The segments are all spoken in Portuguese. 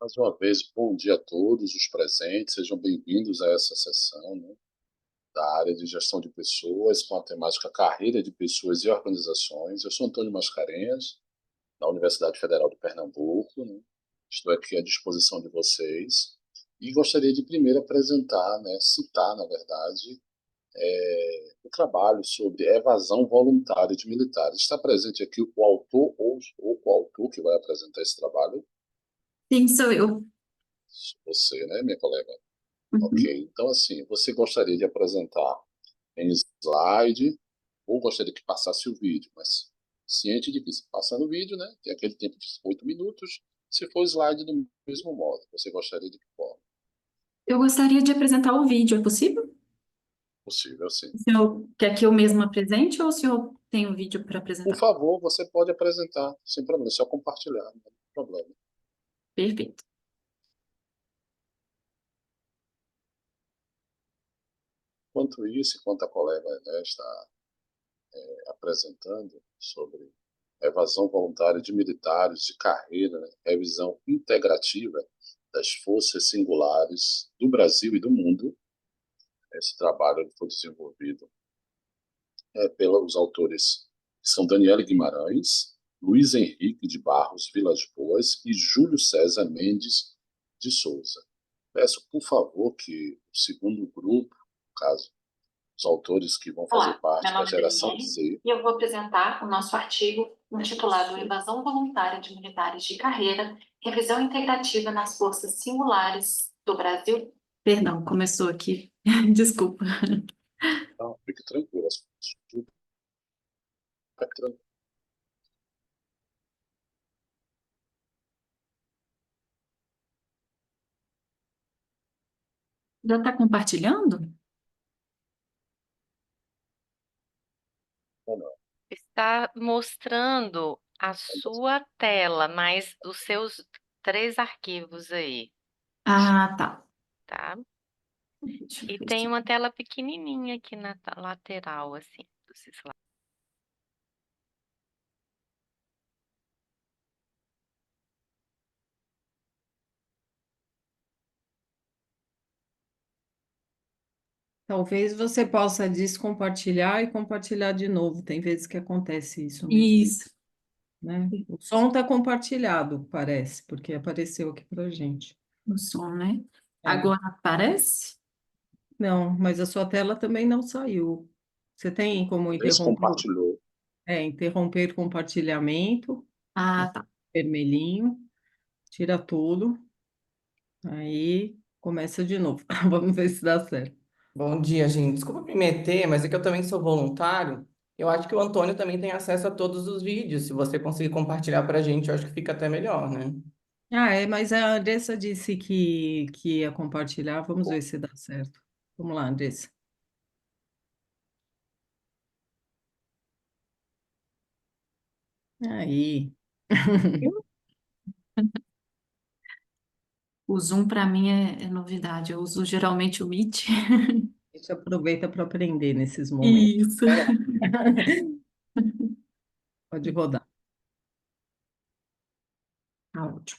Mais uma vez, bom dia a todos os presentes, sejam bem-vindos a essa sessão, né, da área de gestão de pessoas, com a temática Carreira de Pessoas e Organizações. Eu sou Antônio Mascarenhas, da Universidade Federal de Pernambuco, né, estou aqui à disposição de vocês e gostaria de primeiro apresentar, né, citar, na verdade, o trabalho sobre evasão voluntária de militares. Está presente aqui o autor ou o coautor que vai apresentar esse trabalho? Sim, sou eu. Você, né, minha colega? Uhum. Ok, então assim, você gostaria de apresentar em slide ou gostaria que passasse o vídeo, mas ciente de que se passa no vídeo, né, tem aquele tempo de 8 minutos, se for slide do mesmo modo, você gostaria de que forma? Eu gostaria de apresentar o vídeo, é possível? Possível, sim. O senhor quer que eu mesma apresente ou o senhor tem o vídeo para Por apresentar? favor, você pode apresentar, sem problema, é só compartilhar, não tem problema. Perfeito. Enquanto isso, enquanto a colega, né, está apresentando sobre evasão voluntária de militares de carreira, né, revisão integrativa das forças singulares do Brasil e do mundo. Esse trabalho foi desenvolvido pelos autores que são Daniela Guimarães, Luiz Henrique de Barros Vilas Boas e Júlio César Mendes de Souza. Peço, por favor, que o segundo grupo, no caso, os autores que vão fazer Olá, meu parte da nome é geração Daniele Z. e eu vou apresentar o nosso artigo intitulado Evasão Voluntária de Militares de Carreira, Revisão Integrativa nas Forças Singulares do Brasil. Perdão, começou aqui. Desculpa. Não, fique tranquilo, fique tranquilo. Já está compartilhando? Não, não. Está mostrando a sua tela, mas os seus 3 arquivos aí, Ah, tá. tá? Deixa eu E ver tem se... uma tela pequenininha aqui na lateral, assim, dos slides. Talvez você possa descompartilhar e compartilhar de novo. Tem vezes que acontece isso mesmo, Isso. né? O som está compartilhado, parece, porque apareceu aqui para gente. O som, né? É. Agora aparece? Não, mas a sua tela também não saiu. Você tem como interromper, Descompartilhou. interromper compartilhamento, Ah, tá. vermelhinho, tira tudo, aí começa de novo. Vamos ver se dá certo. Bom dia, gente. Desculpa me meter, mas é que eu também sou voluntário. Eu acho que o Antônio também tem acesso a todos os vídeos. Se você conseguir compartilhar para a gente, eu acho que fica até melhor, né? Ah, é, mas a Andressa disse que ia compartilhar. Vamos ver se dá certo. Vamos lá, Andressa. Aí. O Zoom para mim é novidade. Eu uso geralmente o Meet. A gente aproveita para aprender nesses momentos. Isso. Vai lá. Pode rodar. Áudio.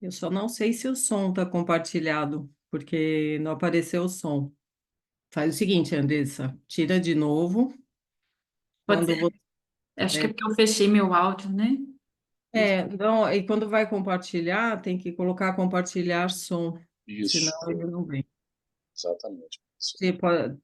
Eu só não sei se o som está compartilhado, porque não apareceu o som. Faz o seguinte, Andressa, tira de novo. Pode Quando ser. você, Acho que é porque eu fechei meu áudio, né? não, e quando vai compartilhar, tem que colocar compartilhar som, senão Isso, ele não vem. exatamente. Isso. Você pode,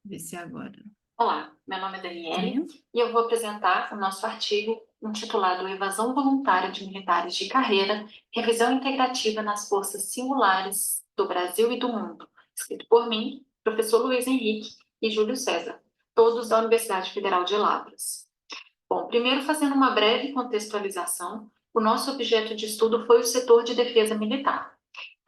Ver se agora. Olá, meu nome é Tá Daniele vendo? e eu vou apresentar o nosso artigo intitulado Evasão Voluntária de Militares de Carreira, Revisão Integrativa nas Forças Singulares do Brasil e do Mundo, escrito por mim, professor Luiz Henrique e Júlio César, todos da Universidade Federal de Lavras. Bom, primeiro fazendo uma breve contextualização, o nosso objeto de estudo foi o setor de defesa militar.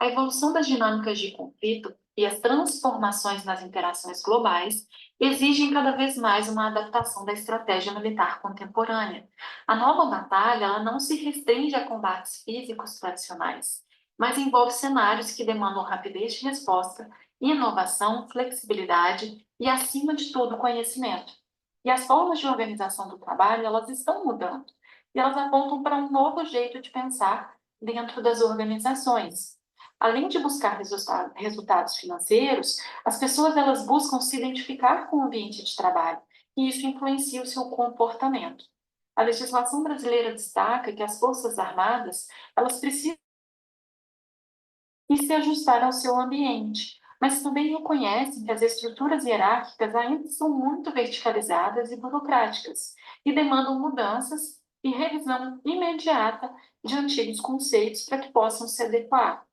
A evolução das dinâmicas de conflito e as transformações nas interações globais exigem cada vez mais uma adaptação da estratégia militar contemporânea. A nova batalha, ela não se restringe a combates físicos tradicionais, mas envolve cenários que demandam rapidez de resposta, inovação, flexibilidade e, acima de tudo, conhecimento. E as formas de organização do trabalho, elas estão mudando, e elas apontam para um novo jeito de pensar dentro das organizações. Além de buscar resultados financeiros, as pessoas elas buscam se identificar com o ambiente de trabalho, e isso influencia o seu comportamento. A legislação brasileira destaca que as Forças Armadas, elas precisam se ajustar ao seu ambiente, mas também reconhecem que as estruturas hierárquicas ainda são muito verticalizadas e burocráticas, e demandam mudanças e revisão imediata de antigos conceitos para que possam se adequar.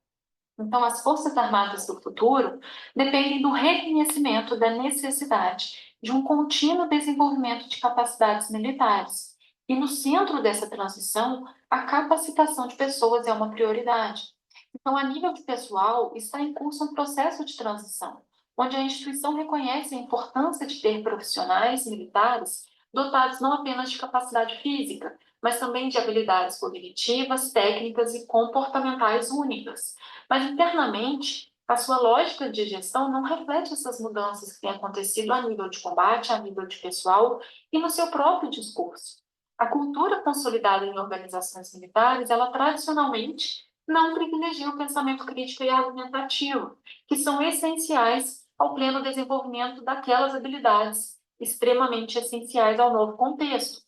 Então, as Forças Armadas do futuro dependem do reconhecimento da necessidade de um contínuo desenvolvimento de capacidades militares. E no centro dessa transição, a capacitação de pessoas é uma prioridade. Então, a nível de pessoal, está em curso um processo de transição, onde a instituição reconhece a importância de ter profissionais militares dotados não apenas de capacidade física, mas também de habilidades cognitivas, técnicas e comportamentais únicas. Mas internamente, a sua lógica de gestão não reflete essas mudanças que têm acontecido a nível de combate, a nível de pessoal e no seu próprio discurso. A cultura consolidada em organizações militares, ela tradicionalmente não privilegia o pensamento crítico e argumentativo, que são essenciais ao pleno desenvolvimento daquelas habilidades extremamente essenciais ao novo contexto.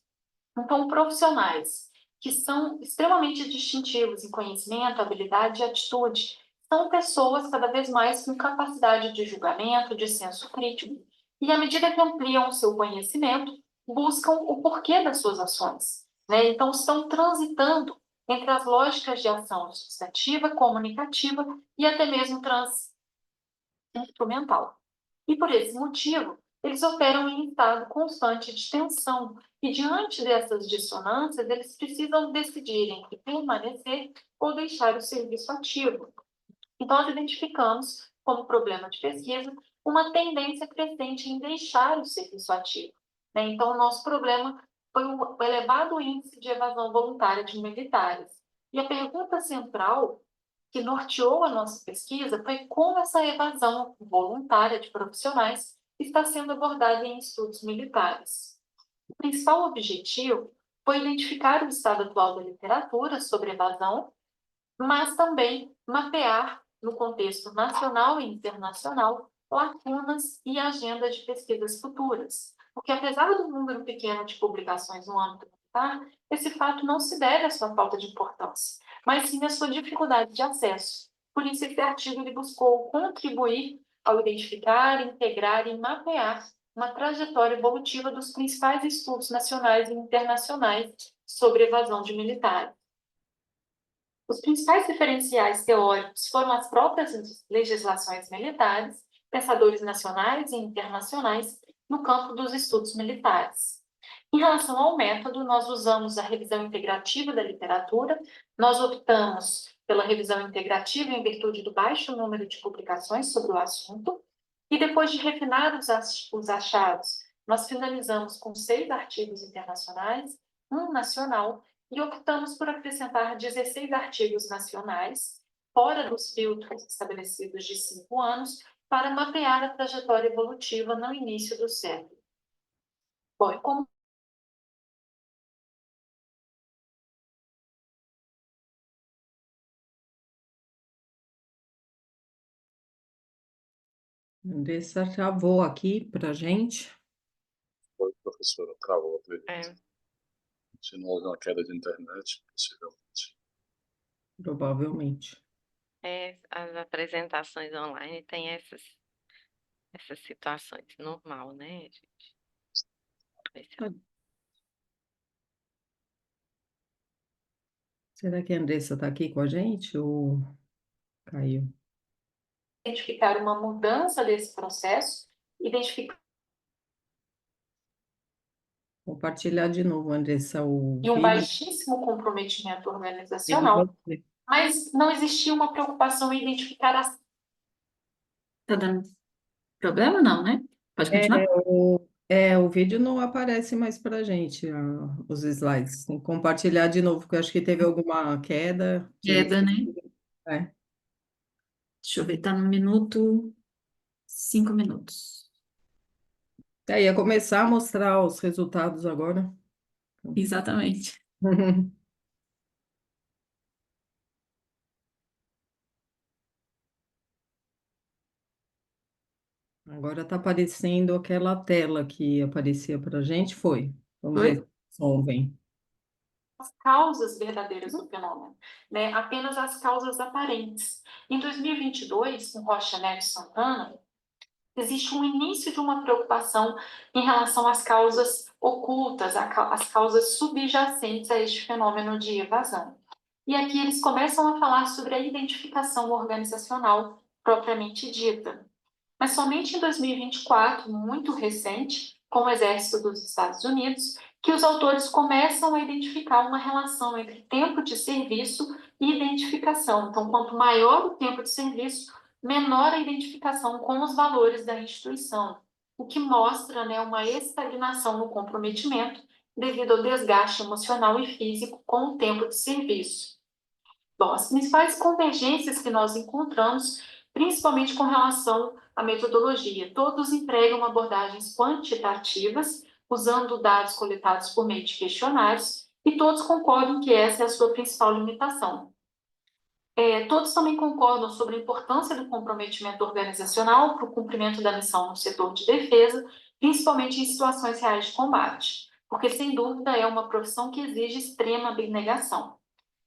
Então, profissionais que são extremamente distintivos em conhecimento, habilidade e atitude são pessoas cada vez mais com capacidade de julgamento, de senso crítico, e à medida que ampliam o seu conhecimento, buscam o porquê das suas ações, né? Então, estão transitando entre as lógicas de ação substantiva, comunicativa e até mesmo instrumental. E por esse motivo, eles operam em estado constante de tensão, e diante dessas dissonâncias, eles precisam decidir entre permanecer ou deixar o serviço ativo. Então, nós identificamos, como problema de pesquisa, uma tendência crescente em deixar o serviço ativo, né? Então, o nosso problema foi o elevado índice de evasão voluntária de militares. E a pergunta central que norteou a nossa pesquisa foi como essa evasão voluntária de profissionais está sendo abordada em estudos militares. O principal objetivo foi identificar o estado atual da literatura sobre evasão, mas também mapear, no contexto nacional e internacional, lacunas e agenda de pesquisas futuras. Porque, apesar do número pequeno de publicações no âmbito militar, esse fato não se deve à sua falta de importância, mas sim à sua dificuldade de acesso. Por isso, esse artigo ele buscou contribuir ao identificar, integrar e mapear uma trajetória evolutiva dos principais estudos nacionais e internacionais sobre evasão de militares. Os principais referenciais teóricos foram as próprias legislações militares, pensadores nacionais e internacionais no campo dos estudos militares. Em relação ao método, nós usamos a revisão integrativa da literatura, nós optamos pela revisão integrativa em virtude do baixo número de publicações sobre o assunto, e depois de refinar os achados, nós finalizamos com 6 artigos internacionais, 1 nacional, e optamos por acrescentar 16 artigos nacionais, fora dos filtros estabelecidos de 5 anos, para mapear a trajetória evolutiva no início do século. Bom, e como Andressa travou aqui para a gente. Foi, professora, travou, acredito. É. Se não houve uma queda de internet, possivelmente. Provavelmente. As apresentações online têm essas situações. Normal, né, gente? Será que a Andressa está aqui com a gente ou caiu? identificar uma mudança desse processo, identificar Compartilhar de novo, Andressa, o e um vídeo. baixíssimo comprometimento organizacional, mas não existia uma preocupação em identificar as Tá dando problema, não, né? Pode É, continuar? o vídeo não aparece mais pra gente, os slides. Tem que compartilhar de novo, porque eu acho que teve alguma queda. Queda, né? É. Deixa eu ver, tá no minuto 5 minutos. Ia começar a mostrar os resultados agora. Exatamente. Agora está aparecendo aquela tela que aparecia para a gente, foi. Vamos ver se Oi? o som vem. As causas verdadeiras do fenômeno, né? Apenas as causas aparentes. Em 2022, com Rocha Neves Santana, existe um início de uma preocupação em relação às causas ocultas, às causas subjacentes a este fenômeno de evasão. E aqui eles começam a falar sobre a identificação organizacional propriamente dita. Mas somente em 2024, muito recente, com o Exército dos Estados Unidos, que os autores começam a identificar uma relação entre tempo de serviço e identificação. Então, quanto maior o tempo de serviço, menor a identificação com os valores da instituição, o que mostra, né, uma estagnação no comprometimento devido ao desgaste emocional e físico com o tempo de serviço. Bom, as principais convergências que nós encontramos, principalmente com relação à metodologia, todos empregam abordagens quantitativas, usando dados coletados por meio de questionários, e todos concordam que essa é a sua principal limitação. Todos também concordam sobre a importância do comprometimento organizacional para o cumprimento da missão no setor de defesa, principalmente em situações reais de combate, porque, sem dúvida, é uma profissão que exige extrema abnegação.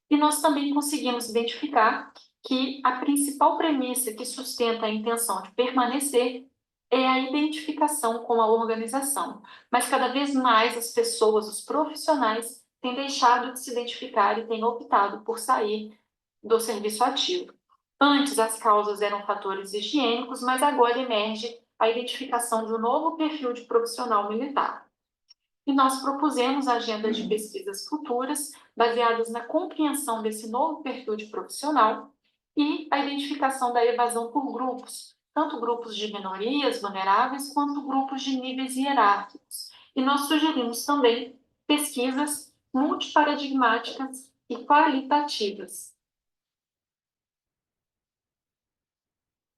E nós também conseguimos identificar que a principal premissa que sustenta a intenção de permanecer é a identificação com a organização. Mas cada vez mais as pessoas, os profissionais, têm deixado de se identificar e têm optado por sair do serviço ativo. Antes, as causas eram fatores higiênicos, mas agora emerge a identificação de um novo perfil de profissional militar. E nós propusemos agendas de pesquisas futuras baseadas na compreensão desse novo perfil de profissional e a identificação da evasão por grupos, tanto grupos de minorias vulneráveis quanto grupos de níveis hierárquicos. E nós sugerimos também pesquisas multiparadigmáticas e qualitativas.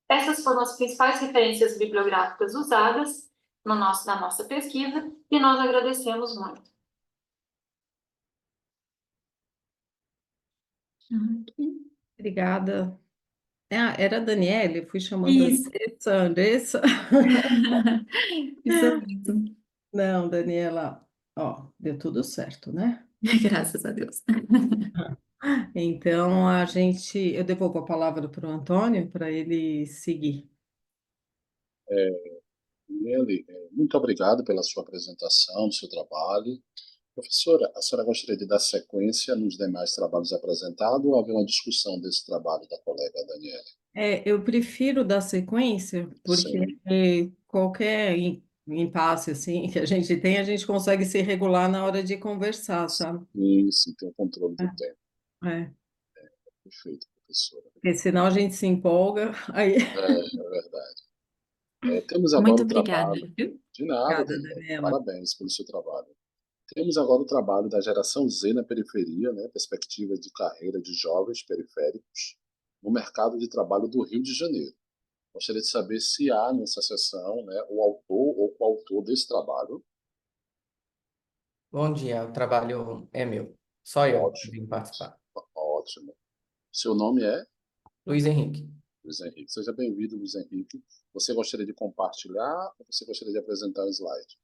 Essas foram as principais referências bibliográficas usadas na nossa pesquisa e nós agradecemos muito. Obrigada. Era a Daniele, fui chamando Isso. Andressa. Isso mesmo. Não, Daniela, ó, deu tudo certo, né? Graças a Deus. Então, eu devolvo a palavra para o Antônio para ele seguir. Ele, muito obrigado pela sua apresentação, do seu trabalho. Professora, a senhora gostaria de dar sequência nos demais trabalhos apresentados ou haver uma discussão desse trabalho da colega Daniela? Eu prefiro dar sequência, porque Sim, qualquer impasse assim que a gente tem, a gente consegue se regular na hora de conversar, sabe? sim, tem o controle do tempo. É. Perfeito, professora. Porque senão a gente se empolga, aí... É verdade. Temos agora Muito o obrigada, trabalho. viu? De nada, Obrigada, Daniela. Daniela. Parabéns pelo seu trabalho. Temos agora o trabalho da geração Z na periferia, né? Perspectivas de carreira de jovens periféricos no mercado de trabalho do Rio de Janeiro. Gostaria de saber se há nessa sessão, né, o autor ou coautor desse trabalho. Bom dia, o trabalho é meu. Só eu Ótimo, vim participar. ótimo. Seu nome é Luiz Henrique. Luiz Henrique. Seja bem-vindo, Luiz Henrique. Você gostaria de compartilhar ou você gostaria de apresentar o slide?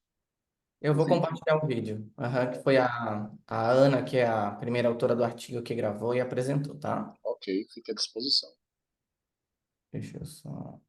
Eu vou Sim. compartilhar o vídeo, que foi a Ana, que é a primeira autora do artigo que gravou e apresentou, tá? Ok, fique à disposição. Deixa eu só...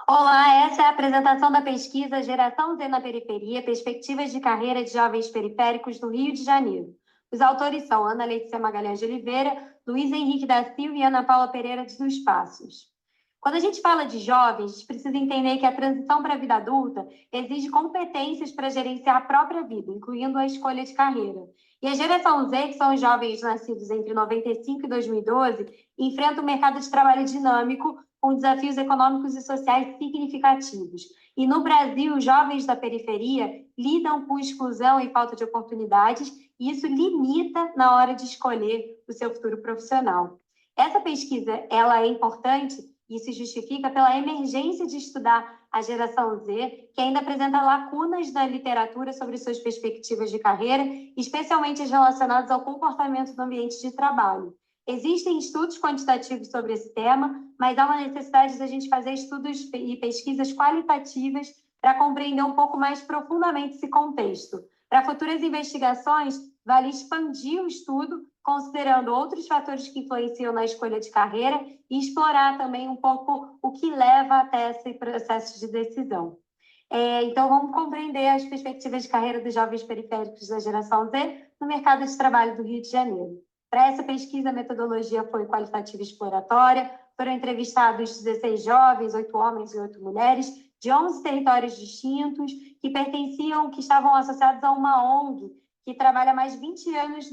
Olá, essa é a apresentação da pesquisa Geração Z na Periferia, Perspectivas de Carreira de Jovens Periféricos do Rio de Janeiro. Os autores são Ana Letícia Magalhães de Oliveira, Luiz Henrique da Silva e Ana Paula Pereira dos Passos. Quando a gente fala de jovens, a gente precisa entender que a transição para a vida adulta exige competências para gerenciar a própria vida, incluindo a escolha de carreira. E a geração Z, que são os jovens nascidos entre 95 e 2012, enfrenta um mercado de trabalho dinâmico com desafios econômicos e sociais significativos. E no Brasil, os jovens da periferia lidam com exclusão e falta de oportunidades, e isso limita na hora de escolher o seu futuro profissional. Essa pesquisa ela é importante e se justifica pela emergência de estudar a geração Z, que ainda apresenta lacunas na literatura sobre suas perspectivas de carreira, especialmente as relacionadas ao comportamento no ambiente de trabalho. Existem estudos quantitativos sobre esse tema, mas há uma necessidade de a gente fazer estudos e pesquisas qualitativas para compreender um pouco mais profundamente esse contexto. Para futuras investigações, vale expandir o estudo, considerando outros fatores que influenciam na escolha de carreira e explorar também um pouco o que leva até esse processo de decisão. Então, vamos compreender as perspectivas de carreira dos jovens periféricos da geração Z no mercado de trabalho do Rio de Janeiro. Para essa pesquisa, a metodologia foi qualitativa e exploratória, foram entrevistados 16 jovens, 8 homens e 8 mulheres, de 11 territórios distintos, que estavam associados a uma ONG, que trabalha há mais de 20 anos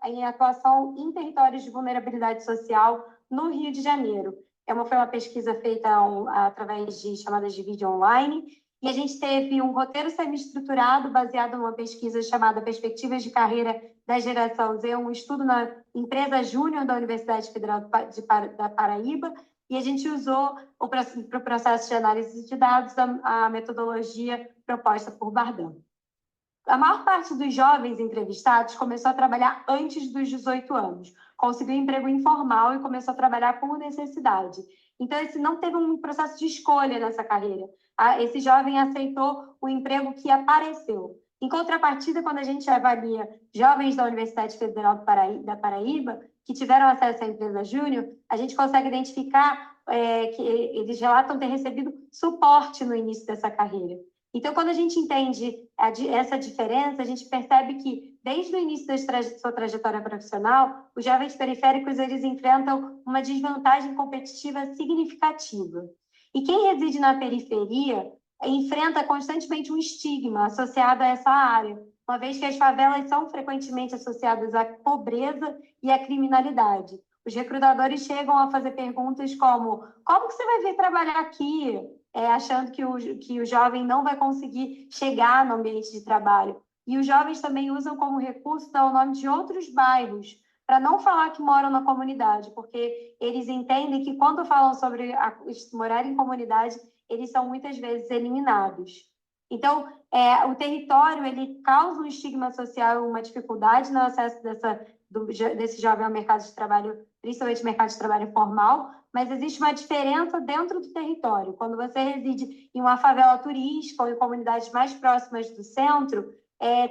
em atuação em territórios de vulnerabilidade social no Rio de Janeiro. Foi uma pesquisa feita através de chamadas de vídeo online, e a gente teve um roteiro semi-estruturado baseado numa pesquisa chamada Perspectivas de Carreira da Geração Z, um estudo na empresa Júnior da Universidade Federal da Paraíba, e a gente usou para o processo de análise de dados a metodologia proposta por Bardhan. A maior parte dos jovens entrevistados começou a trabalhar antes dos 18 anos, conseguiu emprego informal e começou a trabalhar por necessidade. Então, esse não teve um processo de escolha nessa carreira. Esse jovem aceitou o emprego que apareceu. Em contrapartida, quando a gente avalia jovens da Universidade Federal da Paraíba, que tiveram acesso à empresa Júnior, a gente consegue identificar que eles relatam ter recebido suporte no início dessa carreira. Então, quando a gente entende essa diferença, a gente percebe que, desde o início da sua trajetória profissional, os jovens periféricos eles enfrentam uma desvantagem competitiva significativa. E quem reside na periferia enfrenta constantemente um estigma associado a essa área, uma vez que as favelas são frequentemente associadas à pobreza e à criminalidade. Os recrutadores chegam a fazer perguntas como: como que você vai vir trabalhar aqui? Achando que o jovem não vai conseguir chegar no ambiente de trabalho. E os jovens também usam como recurso dar o nome de outros bairros, para não falar que moram na comunidade, porque eles entendem que quando falam sobre morar em comunidade, eles são muitas vezes eliminados. Então, o território ele causa um estigma social, uma dificuldade no acesso desse jovem ao mercado de trabalho, principalmente mercado de trabalho formal, mas existe uma diferença dentro do território. Quando você reside em uma favela turística ou em comunidades mais próximas do centro,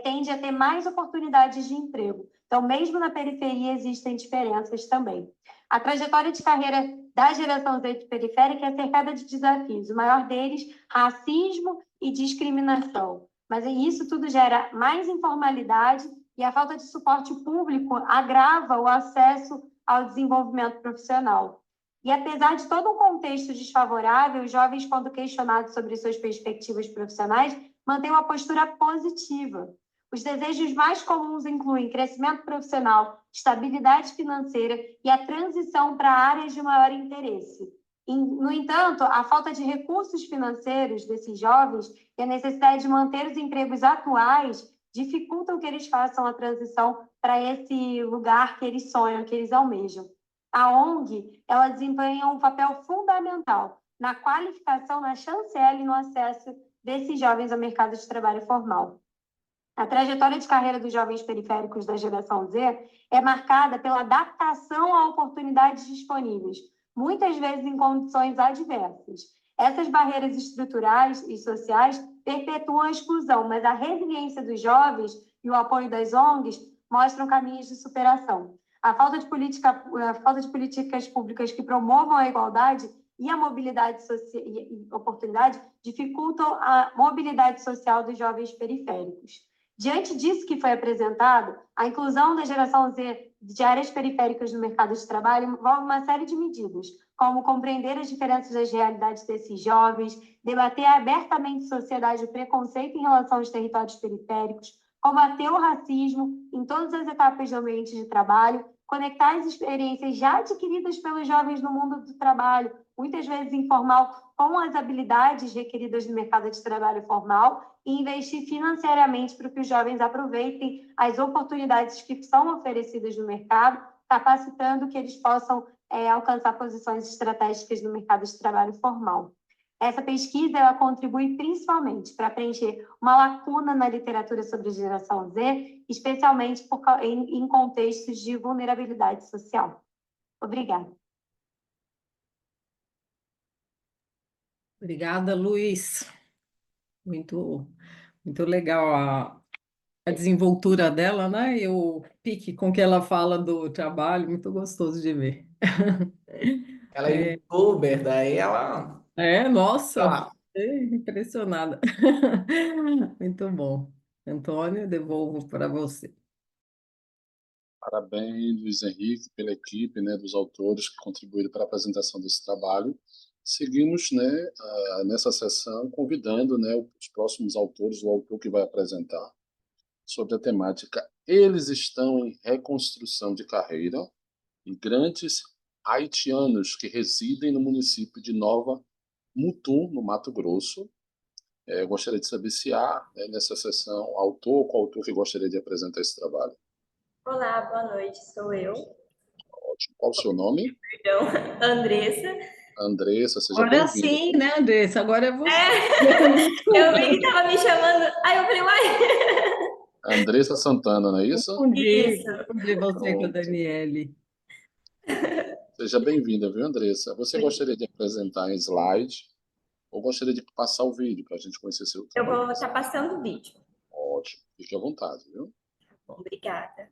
tende a ter mais oportunidades de emprego. Então, mesmo na periferia, existem diferenças também. A trajetória de carreira da geração Z periférica é cercada de desafios. O maior deles, racismo e discriminação. Mas isso tudo gera mais informalidade e a falta de suporte público agrava o acesso ao desenvolvimento profissional. E apesar de todo um contexto desfavorável, os jovens, quando questionados sobre suas perspectivas profissionais, mantêm uma postura positiva. Os desejos mais comuns incluem crescimento profissional, estabilidade financeira e a transição para áreas de maior interesse. No entanto, a falta de recursos financeiros desses jovens e a necessidade de manter os empregos atuais dificultam que eles façam a transição para esse lugar que eles sonham, que eles almejam. A ONG, ela desempenha um papel fundamental na qualificação, na chancela e no acesso desses jovens ao mercado de trabalho formal. A trajetória de carreira dos jovens periféricos da geração Z é marcada pela adaptação a oportunidades disponíveis, muitas vezes em condições adversas. Essas barreiras estruturais e sociais perpetuam a exclusão, mas a resiliência dos jovens e o apoio das ONGs mostram caminhos de superação. A falta de políticas públicas que promovam a igualdade e a mobilidade e oportunidade dificultam a mobilidade social dos jovens periféricos. Diante disso que foi apresentado, a inclusão da geração Z de áreas periféricas no mercado de trabalho envolve uma série de medidas, como compreender as diferenças das realidades desses jovens, debater abertamente em sociedade o preconceito em relação aos territórios periféricos, combater o racismo em todas as etapas do ambiente de trabalho, conectar as experiências já adquiridas pelos jovens no mundo do trabalho, muitas vezes informal, com as habilidades requeridas no mercado de trabalho formal e investir financeiramente para que os jovens aproveitem as oportunidades que são oferecidas no mercado, capacitando que eles possam alcançar posições estratégicas no mercado de trabalho formal. Essa pesquisa ela contribui principalmente para preencher uma lacuna na literatura sobre a geração Z, especialmente em contextos de vulnerabilidade social. Obrigada. Obrigada, Luiz. Muito, muito legal a desenvoltura dela, né? E o pique com que ela fala do trabalho, muito gostoso de ver. Ela é youtuber, daí ela... Nossa, Ah, fiquei impressionada. Muito bom. Antônio, devolvo para você. Parabéns, Luiz Henrique, pela equipe, né, dos autores que contribuíram para a apresentação desse trabalho. Seguimos, né, nessa sessão convidando, né, os próximos autores, o autor que vai apresentar sobre a temática Eles estão em reconstrução de carreira, migrantes haitianos que residem no município de Nova Mutum, no Mato Grosso. Eu gostaria de saber se há, né, nessa sessão, autor ou coautor que gostaria de apresentar esse trabalho. Olá, boa noite, sou eu. Ótimo. Qual o seu nome? Perdão, Andressa. Andressa, seja Agora bem-vinda. sim, né, Andressa? Agora é você. Eu vi que estava me chamando, aí eu falei, uai. Andressa Santana, não é isso? Isso. Confundi você com a Pronto. Daniele. Seja bem-vinda, viu, Andressa? Você gostaria de apresentar em slide ou gostaria de passar o vídeo para a gente conhecer seu Eu trabalho? vou estar passando o vídeo. Ótimo. Fique à vontade, viu? Obrigada.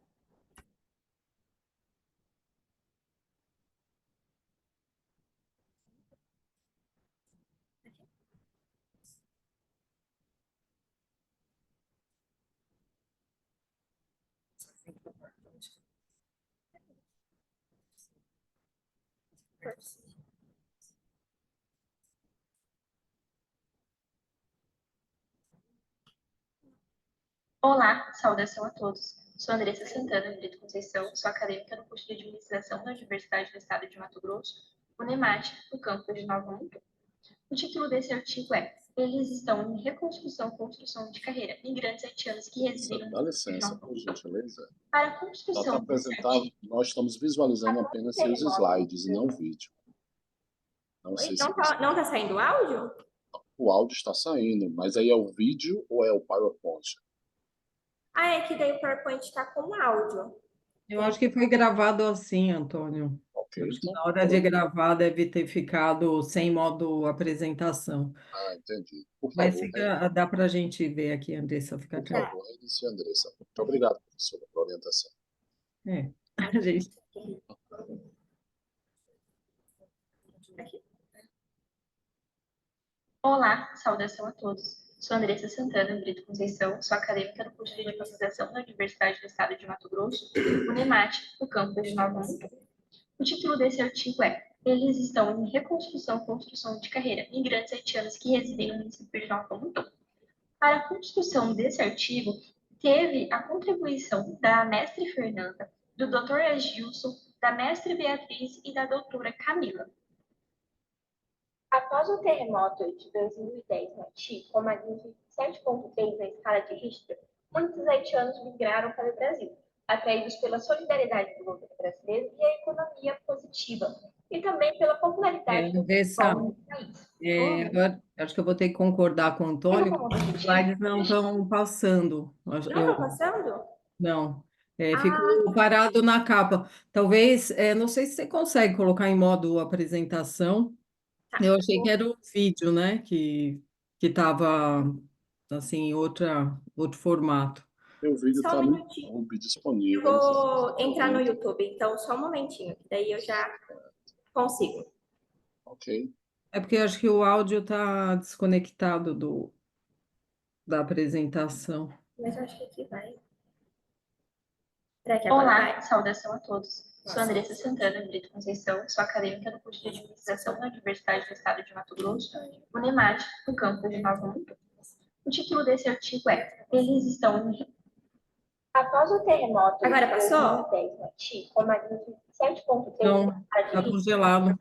Olá, saudação a todos. Sou Andressa Santana, Brito Conceição, sou acadêmica no curso de Administração da Universidade do Estado de Mato Grosso, UNEMAT, no campus de Nova Mutum. O título desse artigo é Eles estão em reconstrução, construção de carreira, migrantes haitianos que residem no Dá licença, por gentileza. Para a Só para construção apresentar, nós estamos visualizando apenas seus slides e não o vídeo. Não sei se Não tá saindo áudio? o áudio está saindo, mas aí é o vídeo ou é o PowerPoint? Ah, é que daí o PowerPoint está com áudio. Eu acho que foi gravado assim, Antônio. Ok. Acho que na hora de gravar deve ter ficado sem modo apresentação. Ah, entendi. Por Mas favor, dá para a gente ver aqui, Andressa, fica por tranquilo. favor, inicie, Andressa. Muito obrigado, professora, pela orientação. A gente... Olá, saudação a todos. Sou Andressa Santana, Brito Conceição, sou acadêmica no curso de Administração da Universidade do Estado de Mato Grosso, UNEMAT, no campus de Nova Mutum. O título desse artigo é Eles estão em reconstrução, construção de carreira, migrantes haitianos que residem no município de Nova Mutum. Para a construção desse artigo, teve a contribuição da mestre Fernanda, do Dr. Agilson, da mestre Beatriz e da doutora Camila. Após o terremoto de 2010 no Haiti, com magnitude 7,3 na escala de Richter, muitos haitianos migraram para o Brasil, atraídos pela solidariedade do governo brasileiro e a economia positiva, e também pela popularidade do futebol no país. Agora, acho que eu vou ter que concordar com o Antônio, porque os slides não estão passando. Não estão passando? Não. Ficou parado na capa. Talvez, não sei se você consegue colocar em modo apresentação. Eu achei que era o vídeo, né? Que estava assim, em outro formato. Meu vídeo Só está um no minutinho. YouTube Eu disponível. vou entrar no YouTube, então só um momentinho, que daí eu já consigo. Ok. É porque eu acho que o áudio está desconectado da apresentação. Mas eu acho que aqui vai. Olá, saudação a todos. Sou Andressa Santana, Brito Conceição, sou acadêmica no curso de Administração da Universidade do Estado de Mato Grosso, UNEMAT, no campus de Nova Mutum. O título desse artigo é Eles estão em Após o terremoto Agora de passou? 2010 no Haiti, com magnitude 7,3 Não, na escala de tá Richter, congelado.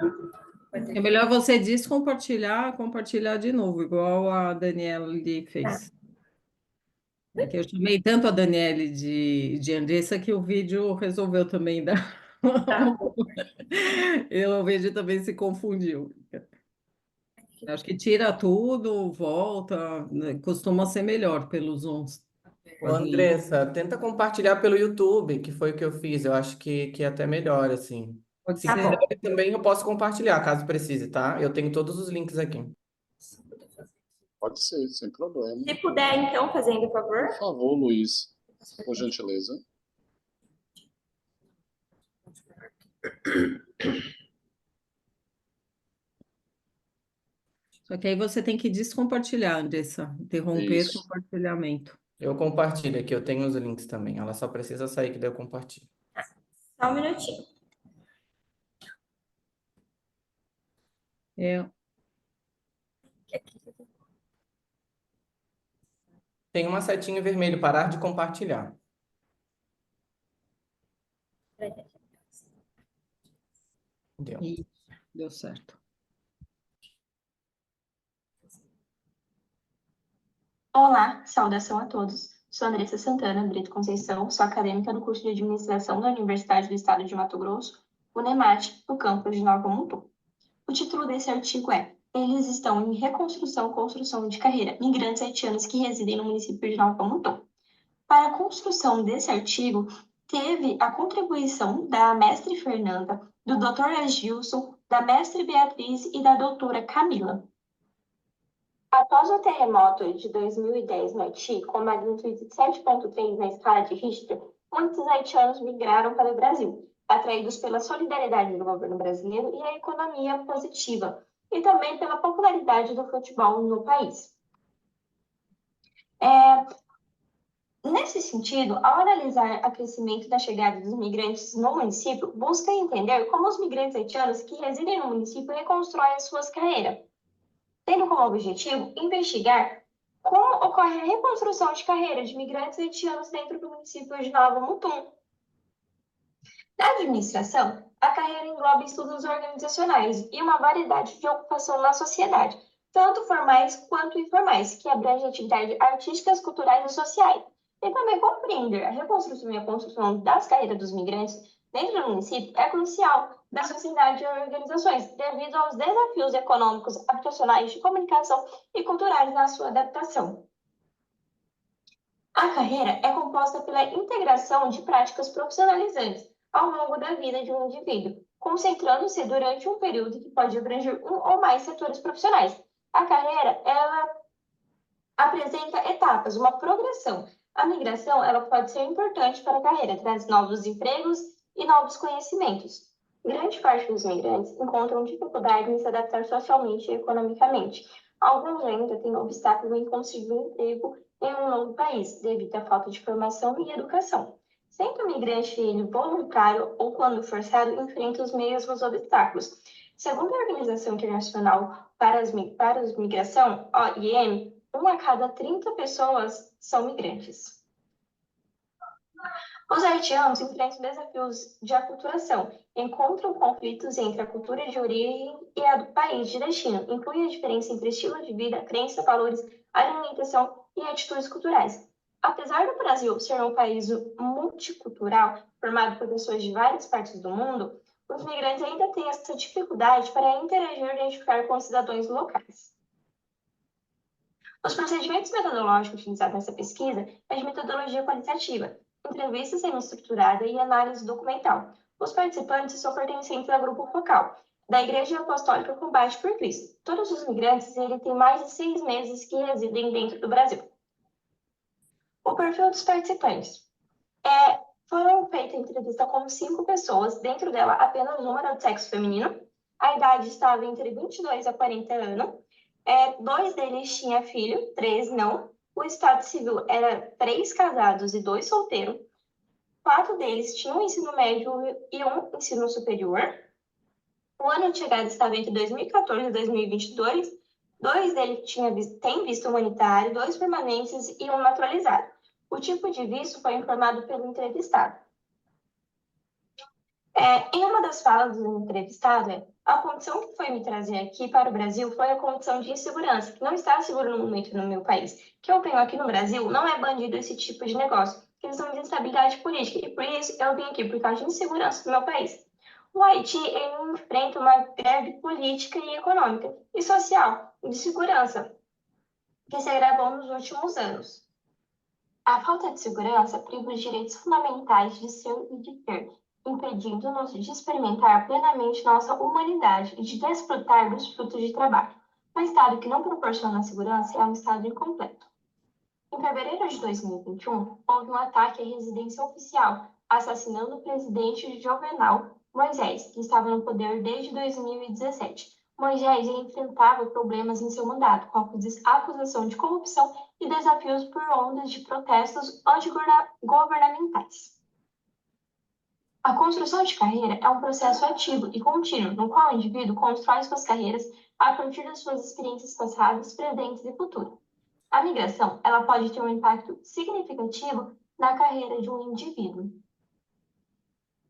É melhor você compartilhar de novo, igual a Daniele fez. É que eu chamei tanto a Daniele de Andressa que o vídeo resolveu também dar. O vídeo também se confundiu. Acho que tira tudo, volta, né, costuma ser melhor pelos Zooms. Ô, Andressa, tenta compartilhar pelo YouTube, que foi o que eu fiz. Eu acho que é até melhor, assim. Pode Se Tá ser. bom. quiser também, eu posso compartilhar, caso precise, tá? Eu tenho todos os links aqui. Pode ser, sem problema. Se puder, então, fazendo favor. Por favor, Luiz, por gentileza. Só que aí você tem que descompartilhar, Andressa, interromper o Isso. compartilhamento. Eu compartilho aqui, eu tenho os links também. Ela só precisa sair que daí eu compartilho. Só um minutinho. É, Tem uma setinha vermelha, parar de compartilhar. Deu. isso, deu certo. Olá, saudação a todos. Sou Andressa Santana Brito Conceição, sou acadêmica do curso de Administração da Universidade do Estado de Mato Grosso, UNEMAT, no campus de Nova Mutum. O título desse artigo é Eles estão em reconstrução, construção de carreira, migrantes haitianos que residem no município de Nova Mutum. Para a construção desse artigo, teve a contribuição da mestre Fernanda, do Dr. Agilson, da mestre Beatriz e da doutora Camila. Após o terremoto de 2010 no Haiti, com magnitude de 7,3 na escala de Richter, muitos haitianos migraram para o Brasil, atraídos pela solidariedade do governo brasileiro e a economia positiva, e também pela popularidade do futebol no país. Nesse sentido, ao analisar o crescimento da chegada dos migrantes no município, busca entender como os migrantes haitianos que residem no município reconstroem as suas carreiras, tendo como objetivo investigar como ocorre a reconstrução de carreira de migrantes haitianos dentro do município de Nova Mutum. Na administração, a carreira engloba estudos organizacionais e uma variedade de ocupação na sociedade, tanto formais quanto informais, que abrange atividades artísticas, culturais e sociais. E também compreender a reconstrução e a construção das carreiras dos migrantes dentro do município é crucial da sociedade e organizações, devido aos desafios econômicos, habitacionais, de comunicação e culturais na sua adaptação. A carreira é composta pela integração de práticas profissionalizantes ao longo da vida de um indivíduo, concentrando-se durante um período que pode abranger um ou mais setores profissionais. A carreira, ela apresenta etapas, uma progressão. A migração, ela pode ser importante para a carreira, traz novos empregos e novos conhecimentos. Grande parte dos migrantes encontram dificuldade em se adaptar socialmente e economicamente. Alguns ainda têm obstáculos em conseguir um emprego em um novo país, devido à falta de formação e educação. Sempre o migrante, ele voluntário ou quando forçado, enfrenta os mesmos obstáculos. Segundo a Organização Internacional para a Migração, OIM, 1 a cada 30 pessoas são migrantes. Os haitianos enfrentam desafios de aculturação, encontram conflitos entre a cultura de origem e a do país de destino, incluem a diferença entre estilo de vida, crença, valores, alimentação e atitudes culturais. Apesar do Brasil ser um país multicultural, formado por pessoas de várias partes do mundo, os migrantes ainda têm essa dificuldade para interagir e identificar com os cidadãos locais. Os procedimentos metodológicos utilizados nessa pesquisa é de metodologia qualitativa, entrevista semi-estruturada e análise documental. Os participantes são pertencentes ao grupo focal da Igreja Apostólica Combate por Cristo. Todos os migrantes têm mais de 6 meses que residem dentro do Brasil. O perfil dos participantes. Foram feitas entrevistas com 5 pessoas, dentro dela apenas uma era do sexo feminino. A idade estava entre 22 a 40 anos. 2 deles tinham filho, 3 não. O estado civil era 3 casados e 2 solteiros. 4 deles tinham ensino médio e 1 ensino superior. O ano de chegada estava entre 2014 e 2022. 2 deles têm visto humanitário, 2 permanentes e 1 naturalizado. O tipo de visto foi informado pelo entrevistado. Em uma das falas do entrevistado, a condição que foi me trazer aqui para o Brasil foi a condição de insegurança, que não está seguro no momento no meu país. O que eu venho aqui no Brasil não é bandido esse tipo de negócio, questão de instabilidade política, e por isso eu vim aqui por causa de insegurança do meu país. O Haiti ele enfrenta uma greve política e econômica e social de segurança que se agravou nos últimos anos. A falta de segurança priva os direitos fundamentais de ser e de ter, impedindo-nos de experimentar plenamente nossa humanidade e de desfrutar dos frutos de trabalho. Um Estado que não proporciona segurança é um Estado incompleto. Em fevereiro de 2021, houve um ataque à residência oficial, assassinando o presidente Jovenel Moisés, que estava no poder desde 2017. Moisés enfrentava problemas em seu mandato, com acusação de corrupção e desafios por ondas de protestos antigovernamentais. A construção de carreira é um processo ativo e contínuo, no qual o indivíduo constrói suas carreiras a partir das suas experiências passadas, presentes e futuras. A migração, ela pode ter um impacto significativo na carreira de um indivíduo.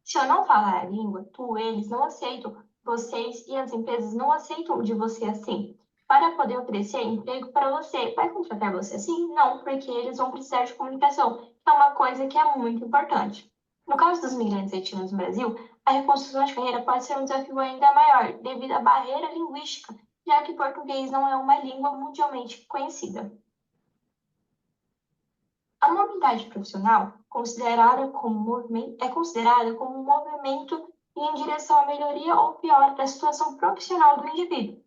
Se eu não falar a língua, eles não aceitam, vocês e as empresas não aceitam de você assim. Para poder oferecer emprego para você, vai contratar você assim? Não, porque eles vão precisar de comunicação, que é uma coisa que é muito importante. No caso dos migrantes haitianos no Brasil, a reconstrução de carreira pode ser um desafio ainda maior, devido à barreira linguística, já que português não é uma língua mundialmente conhecida. A mobilidade profissional é considerada como um movimento em direção à melhoria ou piora da situação profissional do indivíduo.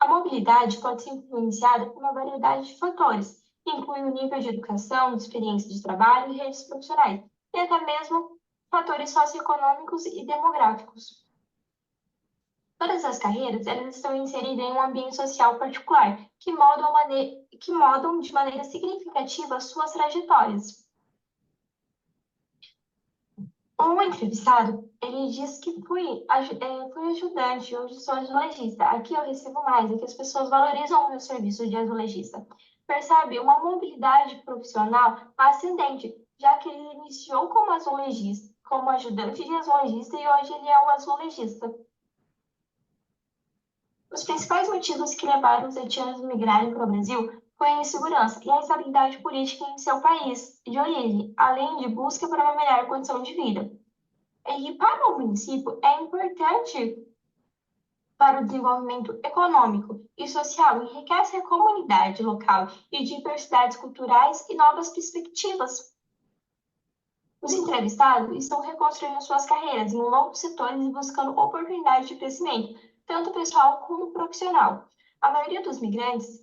A mobilidade pode ser influenciada por uma variedade de fatores, que incluem o nível de educação, de experiência de trabalho e redes profissionais, e até mesmo fatores socioeconômicos e demográficos. Todas as carreiras elas estão inseridas em um ambiente social particular, que modam de maneira significativa suas trajetórias. Um entrevistado, ele disse que fui ajudante, hoje sou azulejista. Aqui eu recebo mais, aqui as pessoas valorizam o meu serviço de azulejista. Percebe? Uma mobilidade profissional ascendente, já que ele iniciou como azulejista, como ajudante de azulejista e hoje ele é um azulejista. Os principais motivos que levaram os haitianos a migrarem para o Brasil foi a insegurança e a instabilidade política em seu país de origem, além de busca por uma melhor condição de vida. E para o município é importante para o desenvolvimento econômico e social, enriquece a comunidade local e diversidades culturais e novas perspectivas. Os entrevistados estão reconstruindo suas carreiras em longos setores e buscando oportunidades de crescimento, tanto pessoal como profissional. A maioria dos migrantes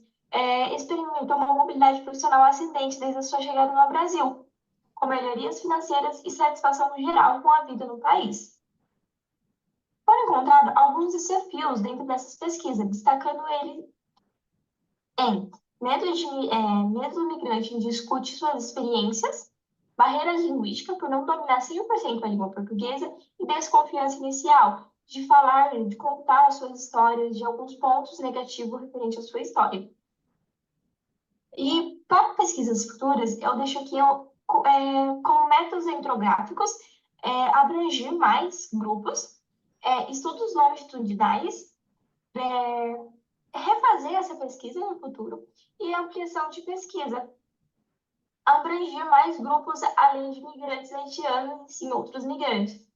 experimentou uma mobilidade profissional ascendente desde a sua chegada no Brasil, com melhorias financeiras e satisfação geral com a vida no país. Foram encontrados alguns desafios dentro dessas pesquisas, destacando ele em medo do migrante em discutir suas experiências, barreiras linguísticas por não dominar 100% a língua portuguesa e desconfiança inicial de falar, de contar as suas histórias, de alguns pontos negativos referentes à sua história. E para pesquisas futuras, eu deixo aqui com métodos etnográficos abranger mais grupos, estudos longitudinais, refazer essa pesquisa no futuro e ampliação de pesquisa, abranger mais grupos além de migrantes haitianos e sim outros migrantes.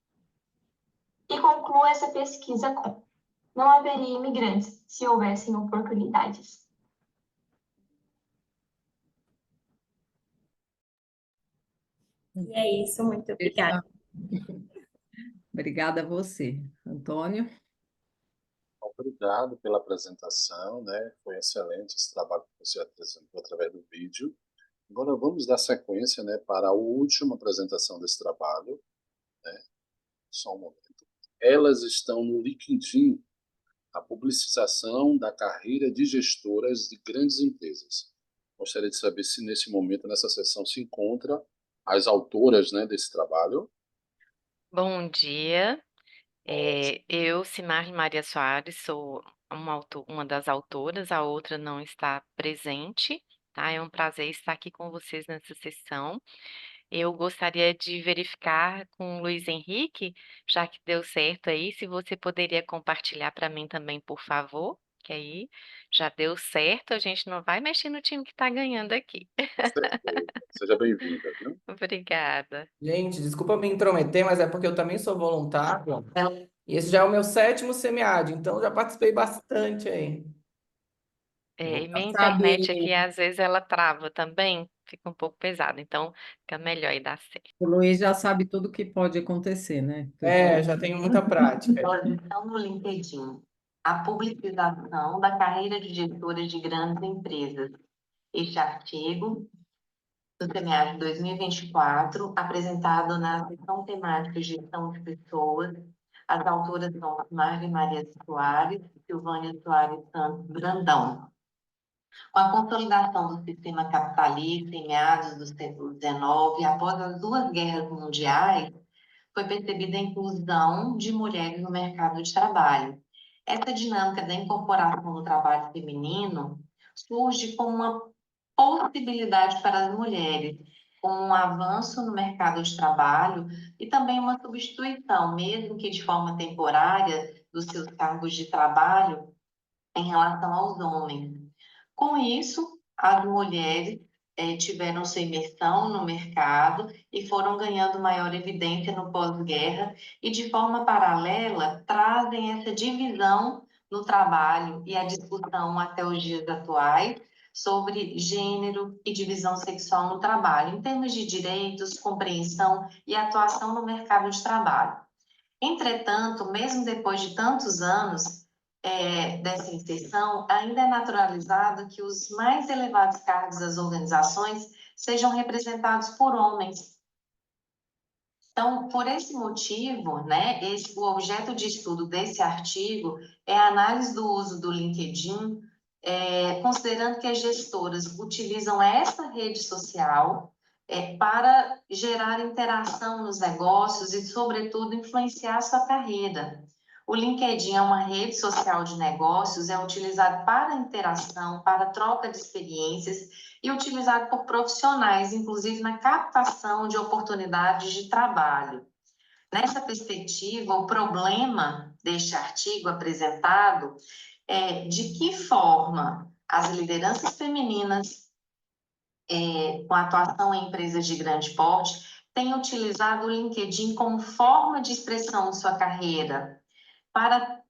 E concluo essa pesquisa com: não haveria imigrantes se houvessem oportunidades. E é isso, muito obrigada. Obrigada a você. Antônio? Obrigado pela apresentação, né? Foi excelente esse trabalho que você apresentou através do vídeo. Agora vamos dar sequência, né, para a última apresentação desse trabalho, né? Só um momento. Elas estão no LinkedIn, a publicização da carreira de gestoras de grandes empresas. Gostaria de saber se nesse momento, nessa sessão, se encontra as autoras, né, desse trabalho. Bom dia. Eu, Cimarri Maria Soares, sou uma das autoras, a outra não está presente. tá? É um prazer estar aqui com vocês nessa sessão. Eu gostaria de verificar com o Luiz Henrique, já que deu certo aí, se você poderia compartilhar para mim também, por favor, que aí já deu certo, a gente não vai mexer no time que está ganhando aqui. Certeza. Seja bem-vinda, viu? Obrigada. Gente, desculpa me intrometer, mas é porque eu também sou voluntário. E esse já é o meu 7º SEMEAD, então já participei bastante aí. E minha Sabe, internet aqui, às vezes, ela trava também, fica um pouco pesado, então fica melhor e dá certo. o Luiz já sabe tudo que pode acontecer, né? Já tenho muita prática. Elas estão no LinkedIn. A publicização da carreira de gestora de grandes empresas. Este artigo, do SEMEAD 2024, apresentado na seção temática Gestão de Pessoas. As autoras são Marli Maria Soares e Silvânia Soares Santos Brandão. Com a consolidação do sistema capitalista em meados do século XIX, após as duas guerras mundiais, foi percebida a inclusão de mulheres no mercado de trabalho. Essa dinâmica da incorporação do trabalho feminino surge como uma possibilidade para as mulheres, com um avanço no mercado de trabalho e também uma substituição, mesmo que de forma temporária, dos seus cargos de trabalho em relação aos homens. Com isso, as mulheres tiveram sua imersão no mercado e foram ganhando maior evidência no pós-guerra e, de forma paralela, trazem essa divisão no trabalho e a discussão até os dias atuais sobre gênero e divisão sexual no trabalho, em termos de direitos, compreensão e atuação no mercado de trabalho. Entretanto, mesmo depois de tantos anos dessa inserção, ainda é naturalizado que os mais elevados cargos das organizações sejam representados por homens. Então, por esse motivo, né, o objeto de estudo desse artigo é a análise do uso do LinkedIn, considerando que as gestoras utilizam essa rede social para gerar interação nos negócios e, sobretudo, influenciar a sua carreira. O LinkedIn é uma rede social de negócios, é utilizado para interação, para troca de experiências e utilizado por profissionais, inclusive na captação de oportunidades de trabalho. Nessa perspectiva, o problema deste artigo apresentado é de que forma as lideranças femininas, com atuação em empresas de grande porte, têm utilizado o LinkedIn como forma de expressão de sua carreira. Para